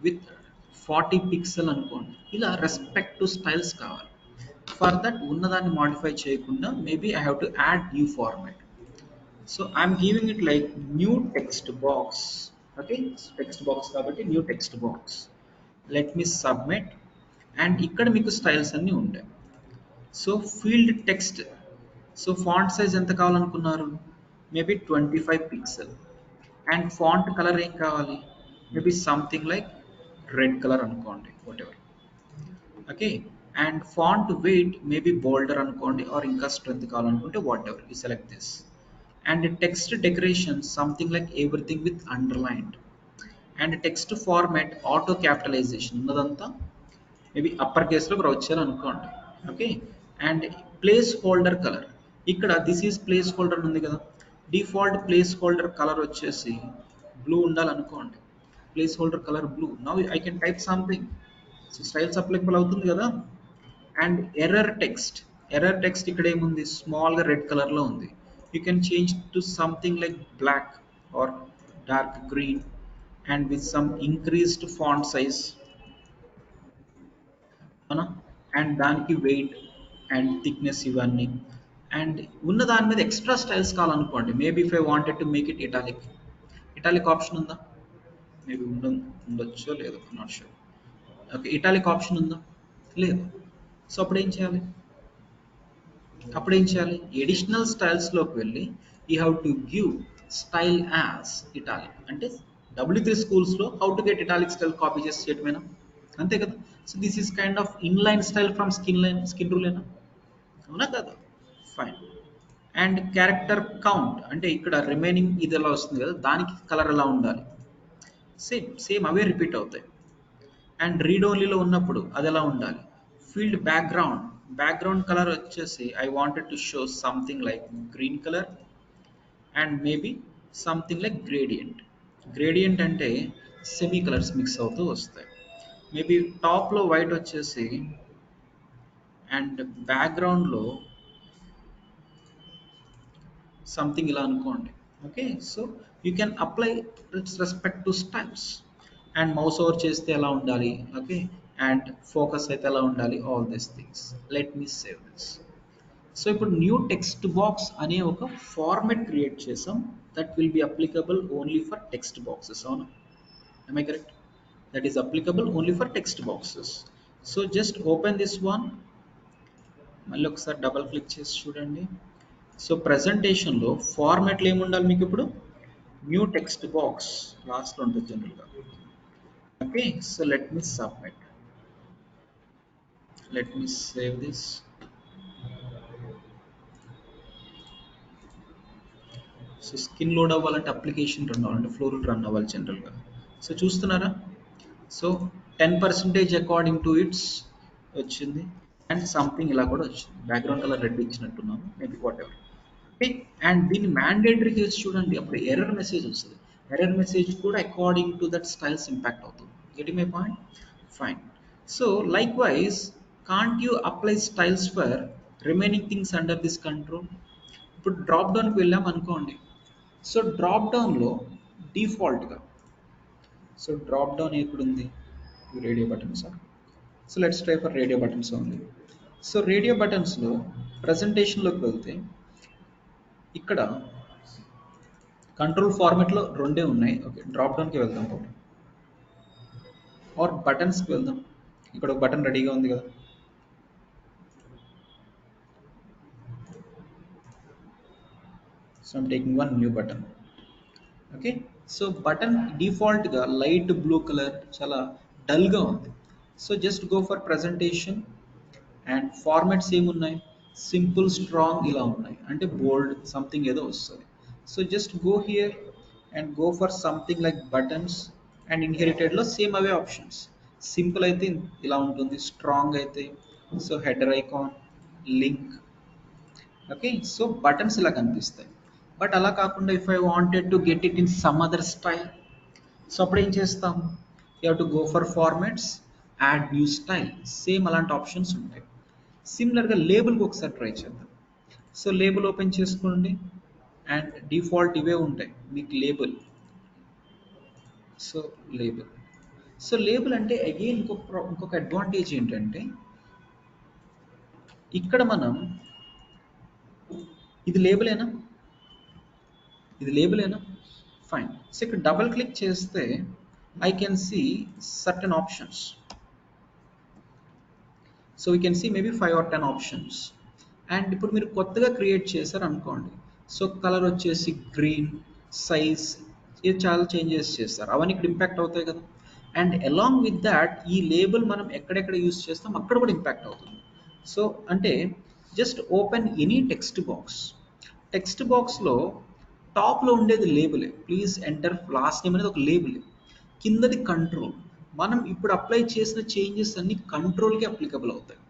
with 40 pixel అనుకోండి. ఇలా రెస్పెక్టివ్ స్టైల్స్ కావాలి. ఫర్ దట్ ఉన్నదాన్ని మాడిఫై చేయకుండా maybe I have to add new format. So I'm giving it like new text box. Okay, text box కాబట్టి new text box. Let me submit. And ఇక్కడ మీకు styles అన్నీ ఉంటాయి. So field text, so font size ఎంత కావాలనుకున్నారు, maybe 25 pixel. And font colour ఏం కావాలి, maybe something like red colour అనుకోండి, whatever. Okay, and font weight maybe bolder అనుకోండి, ఆర్ ఇంకా స్ట్రెంత్ కావాలనుకుంటే whatever you select this. And text decoration something like everything with underlined. And text format auto capitalization ఉన్నదంతా maybe upper కేస్లో కూడా వచ్చారనుకోండి. Okay, and placeholder colour, ఇక్కడ this is placeholder ఉంది కదా, default placeholder colour వచ్చేసి blue ఉండాలనుకోండి. Placeholder colour blue. Now I can type something. So styles applicable అవుతుంది కదా. అండ్ ఎర్రర్ టెక్స్ట్ ఇక్కడ ఏముంది, స్మాల్గా రెడ్ కలర్లో ఉంది. You can change to something like black or dark green and with some increased font size, అవునా. And దానికి weight and thickness ఇవన్నీ. And ఉన్న దాని మీద ఎక్స్ట్రా స్టైల్స్ కావాలనుకోండి, maybe if I wanted to make it italic, italic option ఉందా, maybe ఉండొచ్చో లేదో not sure. Okay, italic option ఉందా, లేదు. సో అప్పుడు ఏం చేయాలి, ఎడిషనల్ స్టైల్స్లోకి వెళ్ళి you have to give style as italic. అంటే W3 స్కూల్స్లో how to get italic style copy చేసి చేయటమేనా, అంతే కదా. So this is kind of inline style from skin రూలేనా, అవునా కదా. ఫైన్. అండ్ క్యారెక్టర్ కౌంట్ అంటే ఇక్కడ రిమైనింగ్ ఇది ఎలా వస్తుంది కదా, దానికి కలర్ ఎలా ఉండాలి, సేమ్ సేమ్ అవే రిపీట్ అవుతాయి. అండ్ రీడ్ ఓన్లీలో ఉన్నప్పుడు అది ఎలా ఉండాలి. ఫీల్డ్ బ్యాక్గ్రౌండ్ కలర్ వచ్చేసి I wanted to show something like green colour and maybe something like gradient అంటే సెమీ కలర్స్ మిక్స్ అవుతూ వస్తాయి. మేబీ టాప్లో వైట్ వచ్చేసి అండ్ బ్యాక్గ్రౌండ్లో సంథింగ్ ఇలా అనుకోండి. Okay, so you can apply its respect to styles. And mouse over చేస్తే ఎలా ఉండాలి, ఓకే, అండ్ ఫోకస్ అయితే ఎలా ఉండాలి, all these things. Let me save this. So ఇప్పుడు న్యూ టెక్స్ట్ బాక్స్ అనే ఒక ఫార్మెట్ క్రియేట్ చేసాం that will be applicable only for text boxes, అవును. I correct. that is applicable only for text boxes. So just open this one, మళ్ళీ ఒకసారి double click చేసి చూడండి. So ప్రెజెంటేషన్లో ఫార్మాట్లో ఏముండాలి మీకు ఇప్పుడు? న్యూ టెక్స్ట్ బాక్స్ లాస్ట్లో ఉంటుంది జనరల్గా. Okay, so let me submit, let me save this. So skin load అవ్వాలంటే అప్లికేషన్ రన్ అవ్వాలంటే ఫ్లోర్ రన్ అవ్వాలి జనరల్గా. సో చూస్తున్నారా? సో 10% అకార్డింగ్ టు ఇట్స్ వచ్చింది, అండ్ సంథింగ్ ఇలా కూడా వచ్చింది. బ్యాక్గ్రౌండ్ కలర్ రెడ్ ఇచ్చినట్టున్నాను, maybe whatever. Okay, and దీన్ని మ్యాండేటరీ చేసి చూడండి, అప్పుడు ఎర్రర్ మెసేజ్ వస్తుంది. ఎర్రర్ మెసేజ్ కూడా according to that styles impact అవుతుంది. Getting my point? Fine. So like wise can't you apply styles for remaining things under this control? ఇప్పుడు drop డౌన్కి వెళ్ళాం అనుకోండి. సో డ్రాప్ డౌన్లో డిఫాల్ట్గా, సో డ్రాప్ డౌన్ ఎప్పుడు ఉంది? Radio buttons. So let's try for radio buttons only. So radio బటన్స్లో ప్రజెంటేషన్లోకి వెళ్తే ఇక్కడ కంట్రోల్ ఫార్మెట్లో రెండే ఉన్నాయి. ఓకే, డ్రాప్ డౌన్కి వెళ్దాం పోనీ, ఆర్ బటన్స్కి వెళ్దాం. ఇక్కడ ఒక బటన్ రెడీగా ఉంది కదా. So I'm taking one new button. Okay, so button డిఫాల్ట్గా లైట్ బ్లూ కలర్, చాలా డల్గా ఉంది. So just go for presentation, and formats ఏమున్నాయి? సింపుల్, స్ట్రాంగ్ ఇలా ఉన్నాయి, అంటే బోల్డ్ సంథింగ్ ఏదో వస్తుంది. So just go here and go for something like buttons, and ఇన్హెరిటెడ్లో సేమ్ అవే ఆప్షన్స్. సింపుల్ అయితే ఇలా ఉంటుంది, స్ట్రాంగ్ అయితే so header icon, link. Okay, so buttons ఇలా కనిపిస్తాయి. బట్ అలా కాకుండా if I wanted to get it in some other style, so అప్పుడు ఏం చేస్తాం? You have to go for formats, add new style, same అలాంటి ఆప్షన్స్ ఉంటాయి. సిమిలర్గా లేబుల్కి ఒకసారి ట్రై చేద్దాం. సో లేబుల్ ఓపెన్ చేసుకోండి, అండ్ డిఫాల్ట్ ఇవే ఉంటాయి మీకు label. So label, so label అంటే అగైన్ ఇంకొక అడ్వాంటేజ్ ఏంటంటే, ఇక్కడ మనం ఇది లేబులేనా? ఇది లేబులేనా? ఫైన్. సో ఇక్కడ డబుల్ క్లిక్ చేస్తే I can see certain options. So we can see maybe 5 or 10 options. And ఇప్పుడు మీరు కొత్తగా క్రియేట్ చేశారు అనుకోండి. సో కలర్ వచ్చేసి గ్రీన్, సైజ్, ఇది చాలా చేంజెస్ చేస్తారు, అవన్నీ ఇక్కడ ఇంపాక్ట్ అవుతాయి కదా. అండ్ అలాంగ్ విత్ దాట్ ఈ లేబుల్ మనం ఎక్కడెక్కడ యూస్ చేస్తాం అక్కడ కూడా ఇంపాక్ట్ అవుతుంది. సో అంటే just open any text box. Text బాక్స్లో టాప్లో ఉండేది లేబులే, ప్లీజ్ ఎంటర్ లాస్ట్ నేమ్ అనేది ఒక లేబులే, కిందది కంట్రోల్. మనం ఇప్పుడు అప్లై చేసిన చేంజెస్ అన్ని కంట్రోల్కి అప్లికబుల్ అవుతాయి.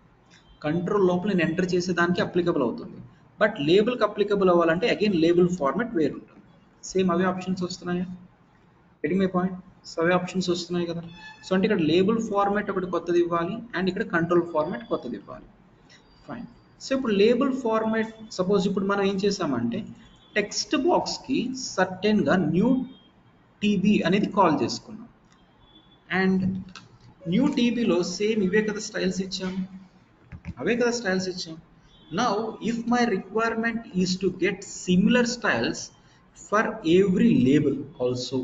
కంట్రోల్ లోపల నేను ఎంటర్ చేసేదానికి అప్లికబుల్ అవుతుంది. బట్ లేబుల్కి అప్లికబుల్ అవ్వాలంటే అగైన్ లేబుల్ ఫార్మాట్ వేరు ఉంటుంది. సేమ్ అవే ఆప్షన్స్ వస్తున్నాయా? Getting my point? So away options వస్తున్నాయి కదా. సో అంటే ఇక్కడ లేబుల్ ఫార్మాట్ ఒకటి కొత్తది ఇవ్వాలి, అండ్ ఇక్కడ కంట్రోల్ ఫార్మాట్ కొత్తది ఇవ్వాలి. ఫైన్. సో ఇప్పుడు లేబుల్ ఫార్మాట్, సపోజ్ ఇప్పుడు మనం ఏం చేసామంటే టెక్స్ట్ బాక్స్కి సర్టెన్గా న్యూ టీబీ అనేది కాల్ చేసుకున్నాం. అండ్ న్యూ టీబీలో సేమ్ ఇవే కదా స్టైల్స్ ఇచ్చాం, అవే కదా స్టైల్స్ ఇచ్చాం. Now if my requirement is to get similar styles for every label also,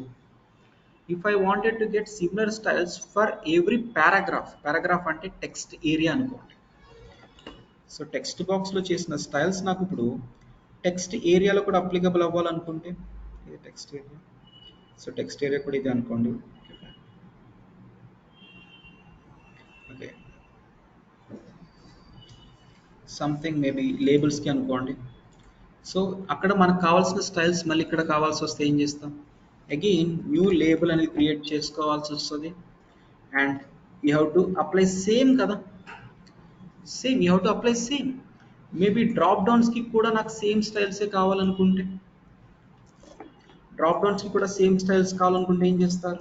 if I wanted to get similar styles for every paragraph, paragraph అంటే text area అనుకోండి. So text బాక్స్లో చేసిన styles నాకు ఇప్పుడు text ఏరియాలో కూడా applicable అవ్వాలనుకుంటే, ఇది text area, so text area కూడా ఇది అనుకోండి. ఓకే, సంథింగ్ మేబీ లేబుల్స్కి అనుకోండి. సో అక్కడ మనకు కావాల్సిన స్టైల్స్ మళ్ళీ ఇక్కడ కావాల్సి వస్తే ఏం చేస్తాం? అగైన్ న్యూ లేబుల్ అనేది క్రియేట్ చేసుకోవాల్సి వస్తుంది, and you have to apply same కదా, same you have to apply same. Maybe drop డౌన్స్కి కూడా నాకు సేమ్ స్టైల్సే కావాలనుకుంటే, డ్రాప్ డౌన్స్కి కూడా సేమ్ స్టైల్స్ కావాలనుకుంటే ఏం చేస్తారు?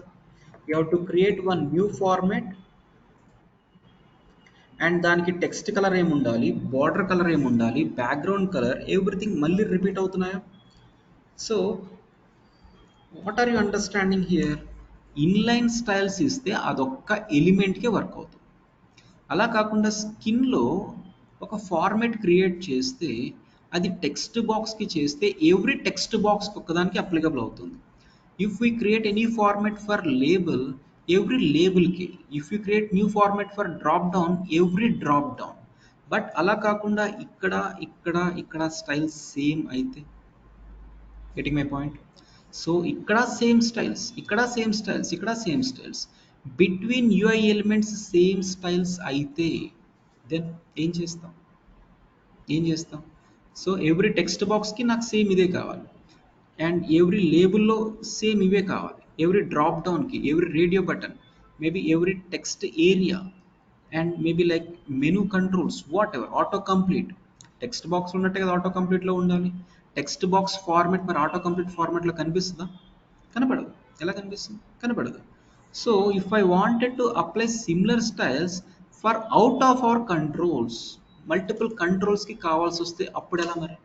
You have to create one new format, and దానికి టెక్స్ట్ కలర్ ఏముండాలి, బార్డర్ కలర్ ఏముండాలి, బ్యాక్గ్రౌండ్ కలర్, ఎవ్రీథింగ్ మళ్ళీ రిపీట్ అవుతున్నాయా? So what are you understanding here? Inline styles ఇస్తే అదొక్క ఎలిమెంట్కే వర్క్ అవుతుంది. అలా కాకుండా స్కిన్లో ఒక ఫార్మాట్ క్రియేట్ చేస్తే అది టెక్స్ట్ బాక్స్కి చేస్తే ఎవ్రీ టెక్స్ట్ బాక్స్కి ఒక్కదానికి అప్లికబుల్ అవుతుంది. If we create any format for label, every label కి if you create new format for drop down, every drop down. But అలా కాకుండా ఇక్కడ ఇక్కడ ఇక్కడ స్టైల్ సేమ్ అయితే, గెటింగ్ మై పాయింట్. సో ఇక్కడ సేమ్ స్టైల్స్, ఇక్కడ సేమ్ స్టైల్స్, ఇక్కడ same styles, between UI elements same styles అయితే దెన్ ఏం చేస్తాం, ఏం చేస్తాం? సో ఎవ్రీ టెక్స్ట్ బాక్స్కి నాకు సేమ్ ఇదే కావాలి, అండ్ ఎవ్రీ లేబుల్లో సేమ్ ఇవే కావాలి, ఎవ్రీ డ్రాప్ డౌన్కి, every radio button, maybe every text area, and maybe like menu controls, whatever, auto complete. Text box ఉన్నట్టే కదా ఆటో కంప్లీట్లో ఉండాలి. టెక్స్ట్ బాక్స్ ఫార్మాట్ మరి ఆటో కంప్లీట్ ఫార్మాట్లో కనిపిస్తుందా? కనపడదు. ఎలా కనిపిస్తుంది? కనపడదు. So if I wanted to apply similar styles for out of our controls, multiple కంట్రోల్స్కి కావాల్సి వస్తే అప్పుడు ఎలా మరి?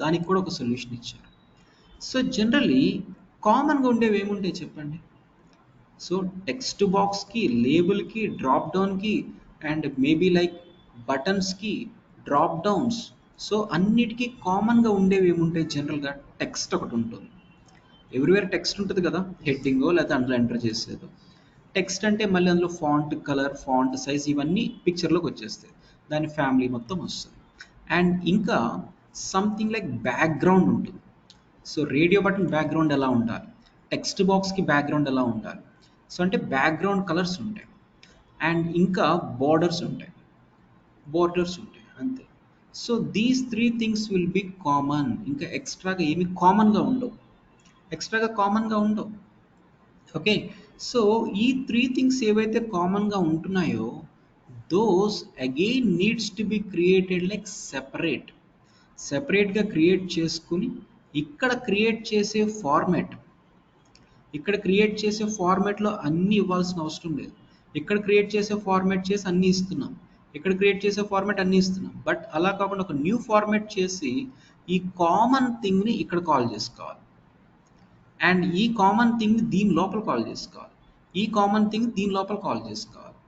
దానికి కూడా ఒక సొల్యూషన్ ఇచ్చారు. సో జనరలీ కామన్గా ఉండేవి ఏముంటాయి చెప్పండి? సో టెక్స్ట్ బాక్స్కి, లేబుల్కి, డ్రాప్ డౌన్కి, అండ్ మేబీ లైక్ బటన్స్కి డ్రాప్ డౌన్స్. సో అన్నిటికీ కామన్గా ఉండేవి ఏముంటాయి? జనరల్గా టెక్స్ట్ ఒకటి ఉంటుంది. ఎవ్రీవేర్ టెక్స్ట్ ఉంటుంది కదా, హెడ్డింగో లేకపోతే అందులో ఎంటర్ చేసేదో. టెక్స్ట్ అంటే మళ్ళీ అందులో ఫాంట్ కలర్, ఫాంట్ సైజ్ ఇవన్నీ పిక్చర్లోకి వచ్చేస్తాయి, దాని ఫ్యామిలీ మొత్తం వస్తుంది. అండ్ ఇంకా సంథింగ్ లైక్ బ్యాక్గ్రౌండ్ ఉంటుంది. సో రేడియో బటన్ బ్యాక్గ్రౌండ్ ఎలా ఉండాలి, టెక్స్ట్ బాక్స్కి బ్యాక్గ్రౌండ్ ఎలా ఉండాలి, సో అంటే బ్యాక్గ్రౌండ్ కలర్స్ ఉంటాయి. అండ్ ఇంకా బార్డర్స్ ఉంటాయి, బోర్డర్స్ ఉంటాయి, అంతే. So these three things will be common. ఇంకా ఎక్స్ట్రాగా ఏమి కామన్గా ఉండవు, ఎక్స్ట్రాగా కామన్గా ఉండవు. ఓకే. సో ఈ త్రీ థింగ్స్ ఏవైతే కామన్గా ఉంటున్నాయో those again needs to be created like సెపరేట్గా క్రియేట్ చేసుకుని ఇక్కడ క్రియేట్ చేసే ఫార్మాట్, ఇక్కడ క్రియేట్ చేసే ఫార్మాట్లో అన్నీ ఇవ్వాల్సిన అవసరం లేదు. ఇక్కడ క్రియేట్ చేసే ఫార్మాట్ చేసి అన్నీ ఇస్తున్నాం, ఇక్కడ క్రియేట్ చేసే ఫార్మాట్ అన్నీ ఇస్తున్నాం. బట్ అలా కాకుండా ఒక న్యూ ఫార్మాట్ చేసి ఈ కామన్ థింగ్ని ఇక్కడ కాల్ చేసుకోవాలి, అండ్ ఈ కామన్ థింగ్ దీని లోపల కాల్ చేసుకోవాలి, ఈ కామన్ థింగ్ దీని లోపల కాల్ చేసుకోవాలి.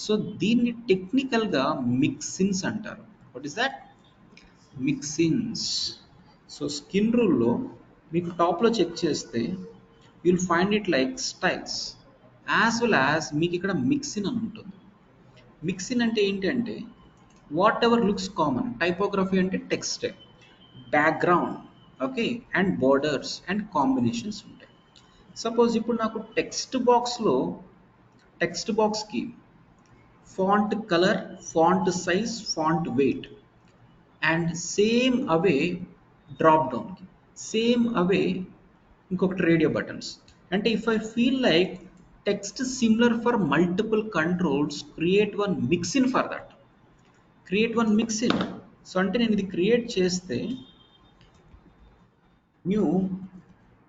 సో దీన్ని టెక్నికల్గా మిక్సిన్స్ అంటారు. What is that? Mixins. So skin రూల్లో మీకు టాప్లో చెక్ చేస్తే you'll find it like styles as well as మీకు ఇక్కడ మిక్సిన్ అని ఉంటుంది. మిక్సిన్ అంటే ఏంటంటే whatever looks common, typography అంటే టెక్స్టే, background, okay, and borders and combinations ఉంటాయి. సపోజ్ ఇప్పుడు నాకు టెక్స్ట్ బాక్స్కి font colour, font size, font weight, and same అవే డ్రాప్ డౌన్కి, సేమ్ అవే ఇంకొకటి రేడియో బటన్స్. అంటే if I feel like text similar for multiple controls, create one mixin for that, create one mixin. So అంటే నేను ఇది create చేస్తే new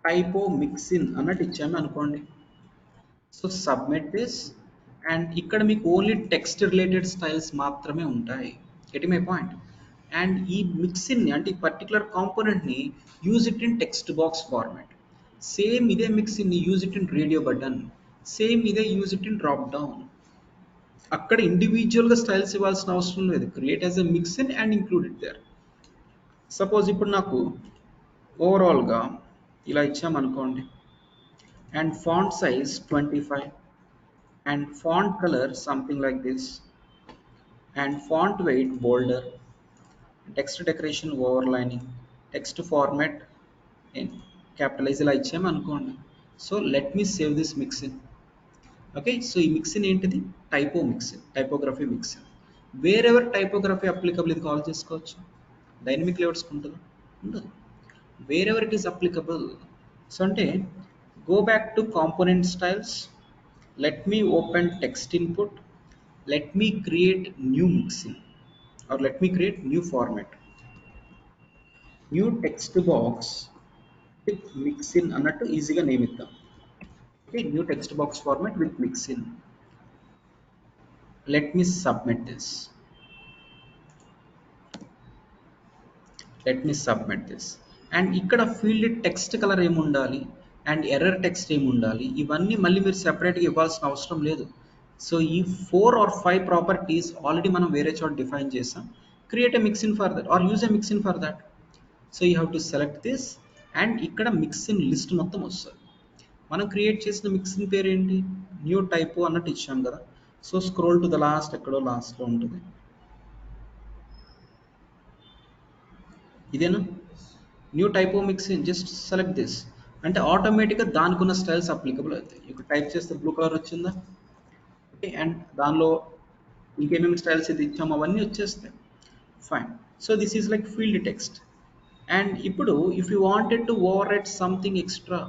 typo మిక్సిన్ అన్నట్టు ఇచ్చాను అనుకోండి. సో సబ్మిట్ దిస్, అండ్ ఇక్కడ మీకు ఓన్లీ టెక్స్ట్ రిలేటెడ్ స్టైల్స్ మాత్రమే ఉంటాయి. Getting my point. అండ్ ఈ మిక్సిన్ని అంటే ఈ పర్టికులర్ కాంపోనెంట్ని use it in text box format, same ఇదే మిక్సిన్ని use it in radio button, same ఇదే use it in drop down. అక్కడ ఇండివిజువల్గా స్టైల్స్ ఇవ్వాల్సిన అవసరం లేదు, create as a mixin and include it there. Suppose ఇప్పుడు నాకు ఓవరాల్గా ఇలా ఇచ్చామనుకోండి, and font size 25, and font color something like this, and font weight bolder, text decoration overlining, text format in capitalize ఇలా ఇచ్చాము అనుకోండి. So let me save this mixin. Okay. So ఈ mixin ఏంటిది? Typo mixin, typography mixin. Wherever typography applicable ఇది call చేసుకోవచ్చు. Dynamic లేఅవుట్స్కి ఉంటుందా? ఉండదు. Wherever it is applicable. So అంటే go back to component styles, let me open text input, let me create new mixin, or let me create new format, new text box with mixin అన్నట్టు ఈజీగా name ఇద్దాం. Okay, new text box format with mixin. let me submit this, let me submit this. And ఇక్కడ field text colour ఏమి ఉండాలి and error text ఏమి ఉండాలి, ఇవన్నీ మళ్ళీ మీరు సెపరేట్గా ఇవ్వాల్సిన అవసరం లేదు. సో ఈ 4 or 5 ప్రాపర్టీస్ ఆల్రెడీ మనం వేరే చోట డిఫైన్ చేసాం. Create a mixin for that or use a mixin for that. So you have to select this, and ఇక్కడ మిక్సిన్ లిస్ట్ మొత్తం వస్తుంది. మనం క్రియేట్ చేసిన మిక్సింగ్ పేరు ఏంటి? న్యూ టైపో అన్నట్టు ఇచ్చాం కదా. So scroll to the last, ఎక్కడో లాస్ట్లో ఉంటుంది, ఇదేనా? New typo mixing, just select this. అంటే ఆటోమేటిక్గా దానికి ఉన్న స్టైల్స్ అప్లికబుల్ అవుతాయి. ఇక్కడ టైప్ చేస్తే బ్లూ కలర్ వచ్చిందా? ఓకే, అండ్ దానిలో ఇంకేమేమి స్టైల్స్ అయితే ఇచ్చామో అవన్నీ వచ్చేస్తాయి. Fine. So this is like field text. And ఇప్పుడు if you wanted to overwrite something extra,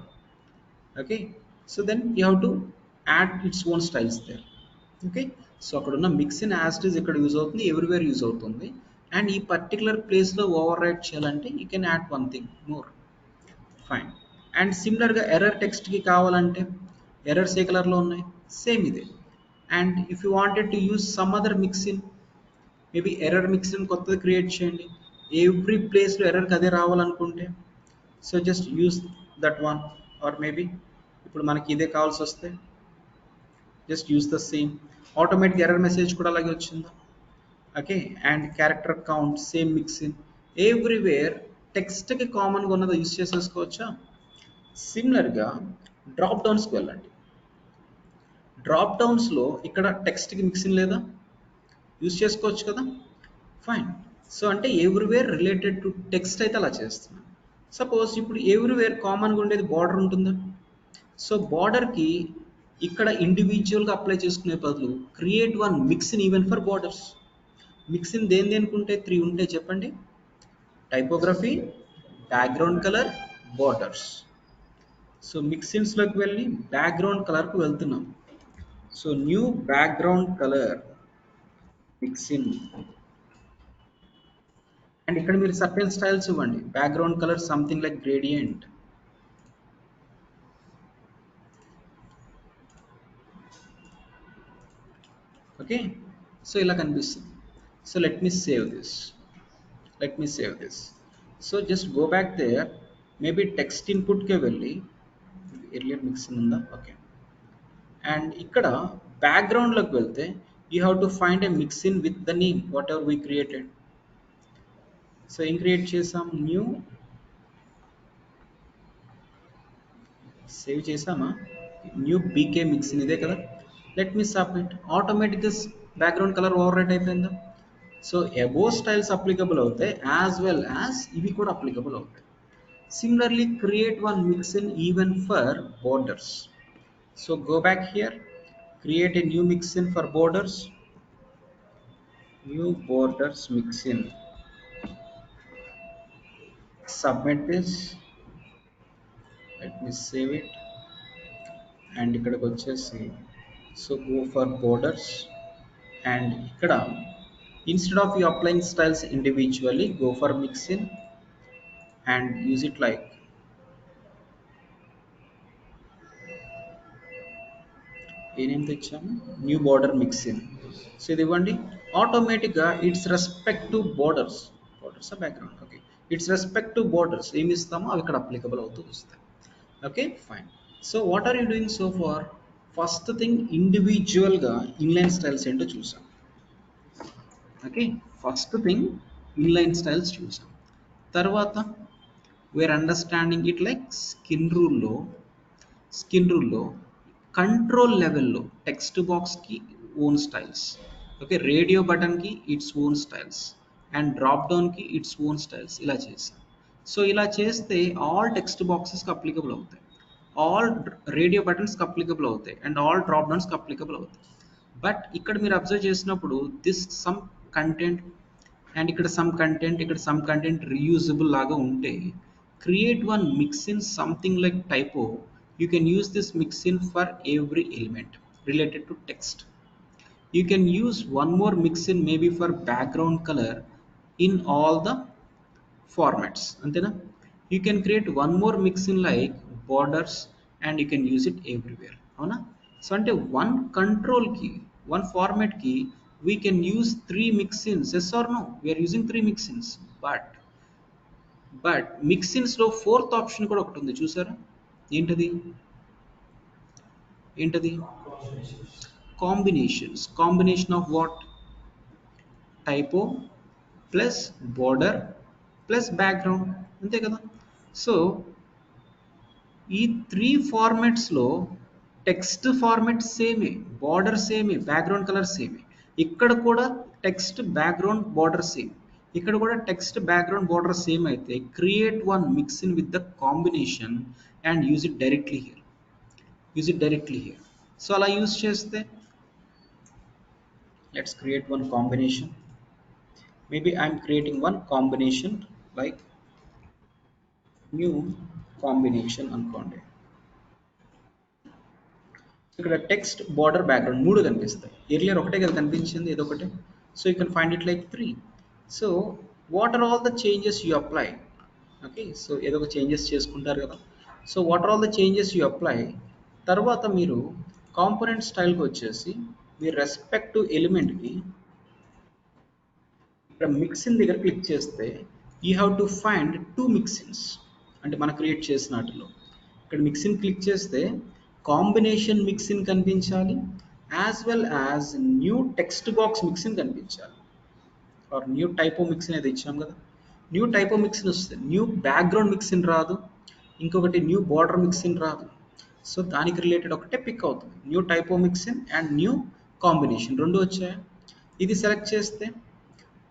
okay, so then you have to add its own styles there. Okay, so అక్కడ ఉన్న mixin యాస్టీస్ ఇక్కడ use అవుతుంది, everywhere use అవుతుంది. And ఈ particular ప్లేస్లో overwrite చేయాలంటే you can add one thing more. Fine. And సిమిలర్గా ఎర్రర్ టెక్స్ట్కి కావాలంటే ఎర్రర్స్ ఏ కలర్లో ఉన్నాయి? సేమ్ ఇదే. And if you wanted to use some other mixin, maybe error mixin కొత్తది క్రియేట్ చేయండి, ఎవ్రీ ప్లేస్లో ఎర్రర్కి అదే రావాలనుకుంటే so just use that one. Or maybe ఇప్పుడు మనకి ఇదే కావాల్సి వస్తే just use the same. Automatic error message కూడా అలాగే వచ్చిందా? Okay, and character count same mixin, everywhere టెక్స్ట్కి కామన్గా ఉన్నది యూస్ చేసేసుకోవచ్చా? సిమిలర్గా డ్రాప్ డౌన్స్కి వెళ్ళండి. డ్రాప్ డౌన్స్లో ఇక్కడ టెక్స్ట్కి మిక్సింగ్ లేదా? యూస్ చేసుకోవచ్చు కదా. ఫైన్. సో అంటే ఎవ్రీవేర్ రిలేటెడ్ టు టెక్స్ట్ అయితే అలా చేస్తున్నాను. సపోజ్ ఇప్పుడు ఎవ్రీవేర్ కామన్గా ఉండేది బార్డర్ ఉంటుందా? సో బార్డర్కి ఇక్కడ ఇండివిజువల్గా అప్లై చేసుకునే బదులు create one mixin even for borders. Mixin దేని దేనికి ఉంటే 3 ఉంటాయి చెప్పండి. Typography, background colour, borders. So మిక్సిన్స్లోకి వెళ్ళి బ్యాక్గ్రౌండ్ కలర్కి వెళ్తున్నాం. So new background colour mixin. And ఇక్కడ మీరు సర్టెన్ స్టైల్స్ ఇవ్వండి. Background colour something like gradient. Okay, so ఇలా కనిపిస్తుంది. So let me save this. So just go back there. Maybe text ఇన్పుట్కే వెళ్ళి ఎర్లియర్ మిక్సింగ్ ఉందా? ఓకే, అండ్ ఇక్కడ బ్యాక్గ్రౌండ్లోకి వెళ్తే you have to find a mixin with the name whatever we created. So ఏం create చేసాం? New, save చేసామా? New BK mixin ఇదే కదా. Let me submit. ఆటోమేటిక్గా బ్యాక్గ్రౌండ్ కలర్ ఓవర్ రైట్ అయిపోయిందా? సో అబో స్టైల్స్ అప్లికబుల్ అవుతాయి as well as ఇవి కూడా అప్లికబుల్ అవుతాయి. Similarly, create one mixin even for borders. So go back here, create a new mixin for borders, new borders mixin. Submit this. Let me save it. And ikkadiki vachesi, so go for borders. And ikkada instead of you applying styles individually, go for mixin and use it like ఏనేం తెచ్చాము? New border mixing. So ఇది ఇవ్వండి. ఆటోమేటిక్గా it's respect to borders, borders background, okay, it's respect to borders ఏమి ఇస్తామో అవి ఇక్కడ applicable అవుతూ వస్తాయి. Okay, fine. So what are you doing so far? First thing ఇండివిజువల్గా ఇన్లైన్ స్టైల్స్ ఏంటో చూసాం. Okay, first thing inline styles చూసాం. తర్వాత we're understanding it like skin రూల్లో కంట్రోల్ లెవెల్లో టెక్స్ట్ బాక్స్కి ఓన్ స్టైల్స్, ఓకే, రేడియో బటన్కి its own styles, and drop డౌన్కి ఇట్స్ ఓన్ స్టైల్స్ ఇలా చేసాం. సో ఇలా చేస్తే ఆల్ టెక్స్ట్ బాక్సెస్కి అప్లికబుల్ అవుతాయి, ఆల్ రేడియో బటన్స్కి అప్లికబుల్ అవుతాయి, అండ్ ఆల్ డ్రాప్ డౌన్స్కి అప్లికబుల్ అవుతాయి. బట్ ఇక్కడ మీరు అబ్జర్వ్ చేసినప్పుడు దిస్ సమ్ కంటెంట్ అండ్ ఇక్కడ సమ్ కంటెంట్, ఇక్కడ సమ్ కంటెంట్ రీయూజబుల్ లాగా ఉంటే create one mixin something like typo. You can use this mixin for every element related to text. You can use one more mixin maybe for background color in all the formats antena. You can create one more mixin like borders and you can use it everywhere, avuna? So ante one control key, one format key, we can use 3 mixins. Yes or no? We are using 3 mixins, but మిక్సిన్స్లో fourth option కూడా ఒకటి ఉంది చూసారా? ఏంటది? ఏంటది? Combination of what? Typo plus border plus background, అంతే కదా. So ఈ 3 ఫార్మాట్స్లో టెక్స్ట్ ఫార్మాట్ సేమే, బార్డర్ సేమే, బ్యాక్గ్రౌండ్ కలర్ సేమే. ఇక్కడ కూడా టెక్స్ట్ బ్యాక్గ్రౌండ్ బార్డర్ సేమ్, ఇక్కడ కూడా టెక్స్ట్ బ్యాక్గ్రౌండ్ బార్డర్ సేమ్ అయితే create one mixin with the combination and use it directly here. So అలా యూజ్ చేస్తే let's create one combination. Maybe I'm creating one combination like new combination అనుకోండి. ఇక్కడ text border background మూడు కనిపిస్తాయి. Earlier ఒకటే కదా కనిపించింది, ఏదో ఒకటి. So you can find it like 3. So what are all the changes you apply? Okay, so ఏదో ఒక చేంజెస్ చేసుకుంటారు కదా. So what are all the changes you apply? తర్వాత మీరు కాంపోనెంట్ స్టైల్కి వచ్చేసి మీ రెస్పెక్టివ్ ఎలిమెంట్కి ఇక్కడ మిక్సిన్ దగ్గర క్లిక్ చేస్తే యూ హ్యావ్ టు ఫైండ్ 2 మిక్సిన్స్. అంటే మనం క్రియేట్ చేసిన వాటిలో ఇక్కడ మిక్సిన్ క్లిక్ చేస్తే కాంబినేషన్ మిక్సిన్ కనిపించాలి, as well as new text box mixin కనిపించాలి. ఆర్ న్యూ టైపో మిక్సిన్ అయితే ఇచ్చాం కదా, న్యూ టైపో మిక్సిన్ వస్తుంది. న్యూ బ్యాక్గ్రౌండ్ మిక్సిన్ రాదు, ఇంకొకటి న్యూ బార్డర్ మిక్సిన్ రాదు. సో దానికి రిలేటెడ్ ఒకటే పిక్ అవుతుంది, new typo mixin and new combination రెండు వచ్చాయి. ఇది సెలెక్ట్ చేస్తే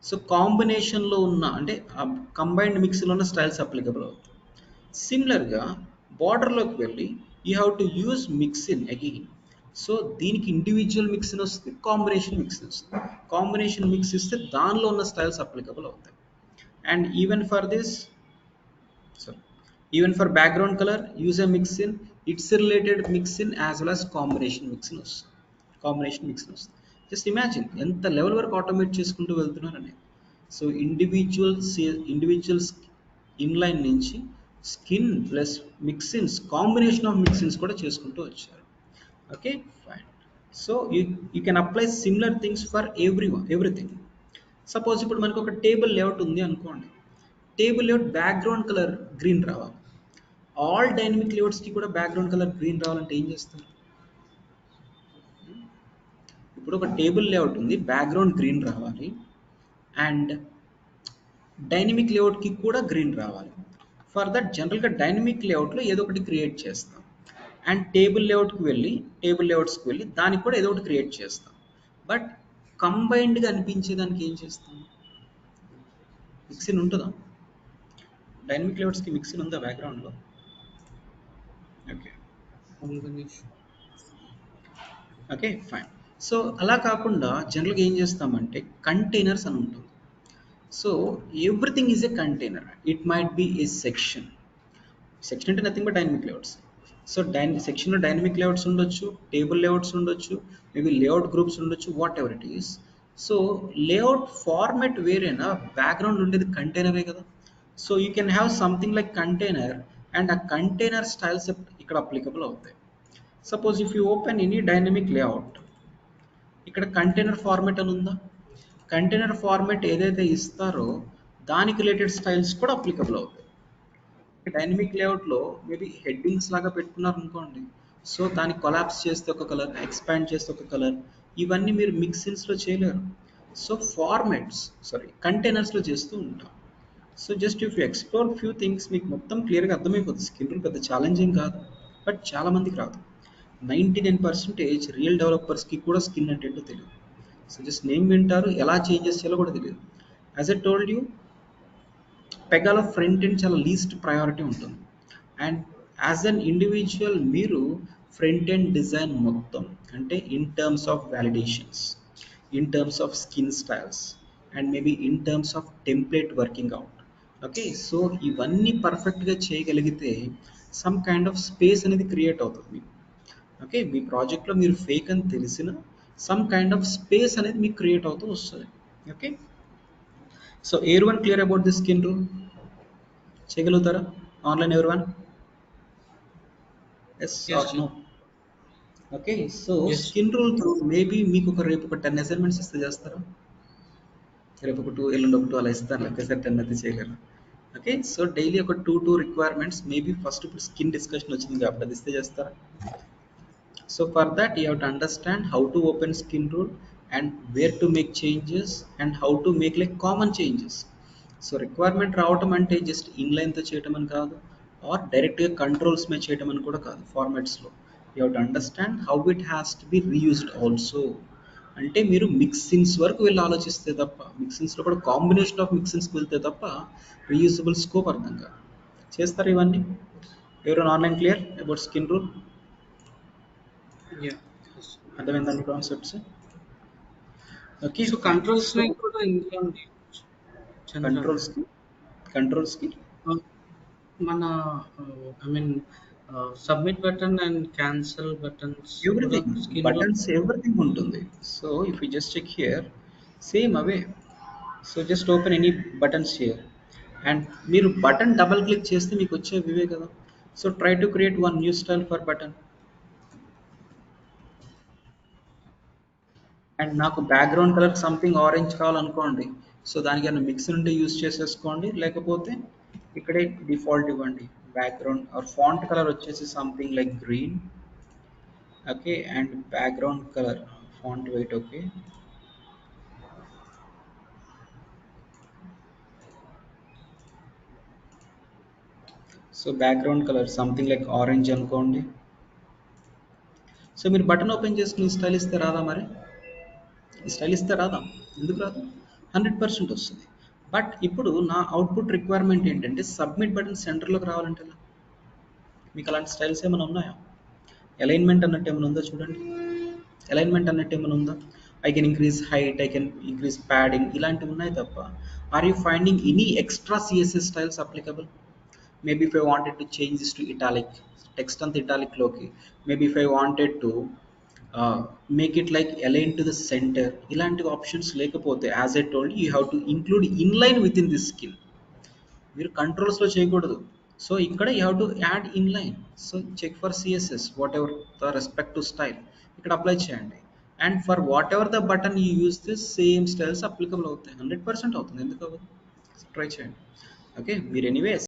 సో కాంబినేషన్లో ఉన్న అంటే కంబైన్డ్ మిక్స్లో ఉన్న స్టైల్స్ అప్లికబుల్ అవుతాయి. సిమిలర్గా బార్డర్లోకి వెళ్ళి you have to use mixin again. So దీనికి ఇండివిజువల్ మిక్సిన్ వస్తుంది, కాంబినేషన్ మిక్సిన్ వస్తుంది. కాంబినేషన్ మిక్స్ ఇస్తే దానిలో ఉన్న స్టైల్స్ అప్లికబుల్ అవుతాయి. And even for background colour use a mixin, it's related mixin as well as combination mixin వస్తుంది. Just imagine ఎంత level వరకు ఆటోమేట్ చేసుకుంటూ వెళ్తున్నారని. సో ఇండివిజువల్స్ ఇన్లైన్ నుంచి skin plus mixins, combination of mixins కూడా చేసుకుంటూ వచ్చారు. Okay fine. So you can apply similar things for everything. Suppose ఇప్పుడు మనకు ఒక టేబుల్ లేఅవుట్ ఉంది అనుకోండి. Table layout background colour green రావాలి. ఆల్ డైనమిక్ లేఅవుట్స్కి కూడా బ్యాక్గ్రౌండ్ కలర్ గ్రీన్ రావాలంటే ఏం చేస్తారు? ఇప్పుడు ఒక టేబుల్ లేఅవుట్ ఉంది, బ్యాక్గ్రౌండ్ గ్రీన్ రావాలి అండ్ డైనమిక్ లేఅవుట్కి కూడా గ్రీన్ రావాలి. ఫర్ దట్ జనరల్గా డైనమిక్ లేఅవుట్లో ఏదో ఒకటి క్రియేట్ చేస్తాం అండ్ టేబుల్ లేఅవుట్స్కి వెళ్ళి దానికి కూడా ఏదో ఒకటి క్రియేట్ చేస్తాం. బట్ కంబైన్డ్గా అనిపించేదానికి ఏం చేస్తాం? మిక్సిన్ ఉంటుందా? డైనమిక్ లేఅవుట్స్కి మిక్సిన్ ఉందా బ్యాక్గ్రౌండ్లో? Okay fine. సో అలా కాకుండా జనరల్గా ఏం చేస్తామంటే కంటైనర్స్ అని ఉంటుంది. So everything is a container. It might be a section అంటే nothing but dynamic layouts. So సెక్షన్లో డైనమిక్ లేఅవుట్స్ ఉండొచ్చు, టేబుల్ లేఅవుట్స్ ఉండొచ్చు, మేబీ లేఅవుట్ గ్రూప్స్ ఉండొచ్చు, whatever it is. So layout format వేరేనా, బ్యాక్గ్రౌండ్ ఉండేది కంటైనరే కదా. So you can have something like container and ఆ కంటైనర్ స్టైల్స్ ఇక్కడ అప్లికబుల్ అవుతాయి. Suppose if you open any dynamic layout, ఇక్కడ కంటైనర్ ఫార్మాట్ అని ఉందా? కంటైనర్ ఫార్మాట్ ఏదైతే ఇస్తారో దానికి రిలేటెడ్ స్టైల్స్ కూడా అప్లికబుల్ అవుతాయి. డైనమిక్ లేఅవుట్లో మేబీ హెడ్డింగ్స్ లాగా పెట్టుకున్నారు అనుకోండి. సో దాన్ని కొలాప్స్ చేస్తే ఒక కలర్, ఎక్స్పాండ్ చేస్తే ఒక కలర్, ఇవన్నీ మీరు మిక్సిన్స్లో చేయలేరు. సో కంటైనర్స్లో చేస్తూ ఉంటాం. So just if you explore few things మీకు మొత్తం క్లియర్గా అర్థమైపోతుంది. స్కిన్ రూల్ పెద్ద ఛాలెంజింగ్ కాదు, బట్ చాలామందికి రాదు. 99% రియల్ డెవలపర్స్కి కూడా స్కిన్ అంటే ఏంటో తెలియదు. సో జస్ట్ నేమ్ వింటారు, ఎలా చేంజెస్ చేయాలో కూడా తెలియదు. యాజ్ ఐ టోల్డ్ యూ, పెగాలో ఫ్రంట్ ఎండ్ చాలా లీస్ట్ ప్రయారిటీ ఉంటుంది. అండ్ యాజ్ అన్ ఇండివిజువల్ మీరు ఫ్రంట్ ఎండ్ డిజైన్ మొత్తం అంటే in terms of validations, in terms of skin styles and maybe in terms of template working out. Okay, so ఇవన్నీ పర్ఫెక్ట్గా చేయగలిగితే some kind of space అనేది create అవుతుంది మీకు. Okay, మీ ప్రాజెక్ట్లో మీరు ఫేక్ అని తెలిసిన సమ్ కైండ్ ఆఫ్ స్పేస్ అనేది మీకు క్రియేట్ అవుతూ వస్తుంది. Okay, so everyone clear about this skin rule? చేయగలుగుతారా online everyone? Yes or no? Okay, so skin rule through maybe మీకు రేపు ఒక 10 అసైన్మెంట్స్ ఇస్తే చేస్తారా? రేపు ఒక 2, ఎల్లుండి ఒక 2 అలా ఇస్తాను, ఒకేసారి 10 అయితే చేయలేరు. ఓకే, సో డైలీ ఒక 2 రిక్వైర్మెంట్స్, మేబీ ఫస్ట్ ఇప్పుడు స్కిన్ డిస్కషన్ వచ్చింది కాబట్టి అది ఇస్తే చేస్తారా? So for that you have to understand how to open skin rule and where to make changes and how to make like common changes. So requirement రావటం అంటే just ఇన్లైన్తో చేయటం అని కాదు, ఆర్ డైరెక్ట్గా కంట్రోల్స్ మీద చేయడం అని కూడా కాదు. ఫార్మాట్స్లో you have to understand how it has to be reused also. అంటే మీరు మిక్సిన్స్ వరకు వెళ్ళి ఆలోచిస్తే తప్ప, మిక్సిన్స్లో కూడా కాంబినేషన్ ఆఫ్ మిక్సిన్స్కి వెళ్తే తప్ప రీయూజబుల్ స్కోప్ అర్థం కాదు. చేస్తారు ఇవన్నీ. ఎవరైనా online clear about skin rule? Yeah. Yes. అర్థమైందండి concepts? Okay. So controls so ని కూడా ఇందులో చంద్ర కంట్రోల్స్కి కంట్రోల్స్కి మన I mean submit button and cancel buttons కూడా ఎవ్రీథింగ్, స్కిన్ లో. బటన్స్ ఎవ్రీథింగ్ ఉంటుంది. So if you just check here, same అవే. So just open any buttons here and మీరు బటన్ డబల్ క్లిక్ చేస్తే మీకు వచ్చేవి ఇవే కదా. So try to create one new style for button. And నాకు బ్యాక్గ్రౌండ్ కలర్ సంథింగ్ ఆరెంజ్ కావాలనుకోండి, so దానికి ఏమైనా మిక్స్ నుండి యూస్ చేసేసుకోండి, లేకపోతే ఇక్కడే డిఫాల్ట్ ఇవ్వండి. బ్యాక్గ్రౌండ్ ఆర్ ఫాంట్ కలర్ వచ్చేసి something like green. Okay, and background colour font wait. Okay, so background colour something like orange అనుకోండి. సో మీరు బటన్ ఓపెన్ చేసుకుని స్టైల్ ఇస్తే రాదా? మరి ఈ స్టైల్ ఇస్తే రాదా? ఎందుకు రాదు? 100% వస్తుంది. బట్ ఇప్పుడు నా అవుట్పుట్ రిక్వైర్మెంట్ ఏంటంటే సబ్మిట్ బటన్ సెంటర్లోకి రావాలంటే ఎలా? మీకు అలాంటి స్టైల్స్ ఏమైనా ఉన్నాయా? అలైన్మెంట్ అన్నట్టు ఏమైనా ఉందా? చూడండి, అలైన్మెంట్ అన్నట్టు ఏమైనా ఉందా? I can increase height, I can increase padding, ఇలాంటివి ఉన్నాయి తప్ప are you finding any extra CSS styles applicable? Maybe if I wanted to change this to italic, text అంత italic లోకి, maybe if I wanted to make it like align to the center, ఇలాంటి options లేకపోతే as I told you have to include inline with in this skill. మీరు కంట్రోల్స్లో చేయకూడదు. So ఇక్కడ you have to add inline. So check for CSS whatever the respective style ఇక్కడ apply చేయండి. And for whatever the button you use this same styles applicable అవుతాయి. 100% అవుతుంది, ఎందుకు అవ్వదు? ట్రై చేయండి. ఓకే, మీరు ఎనీవేస్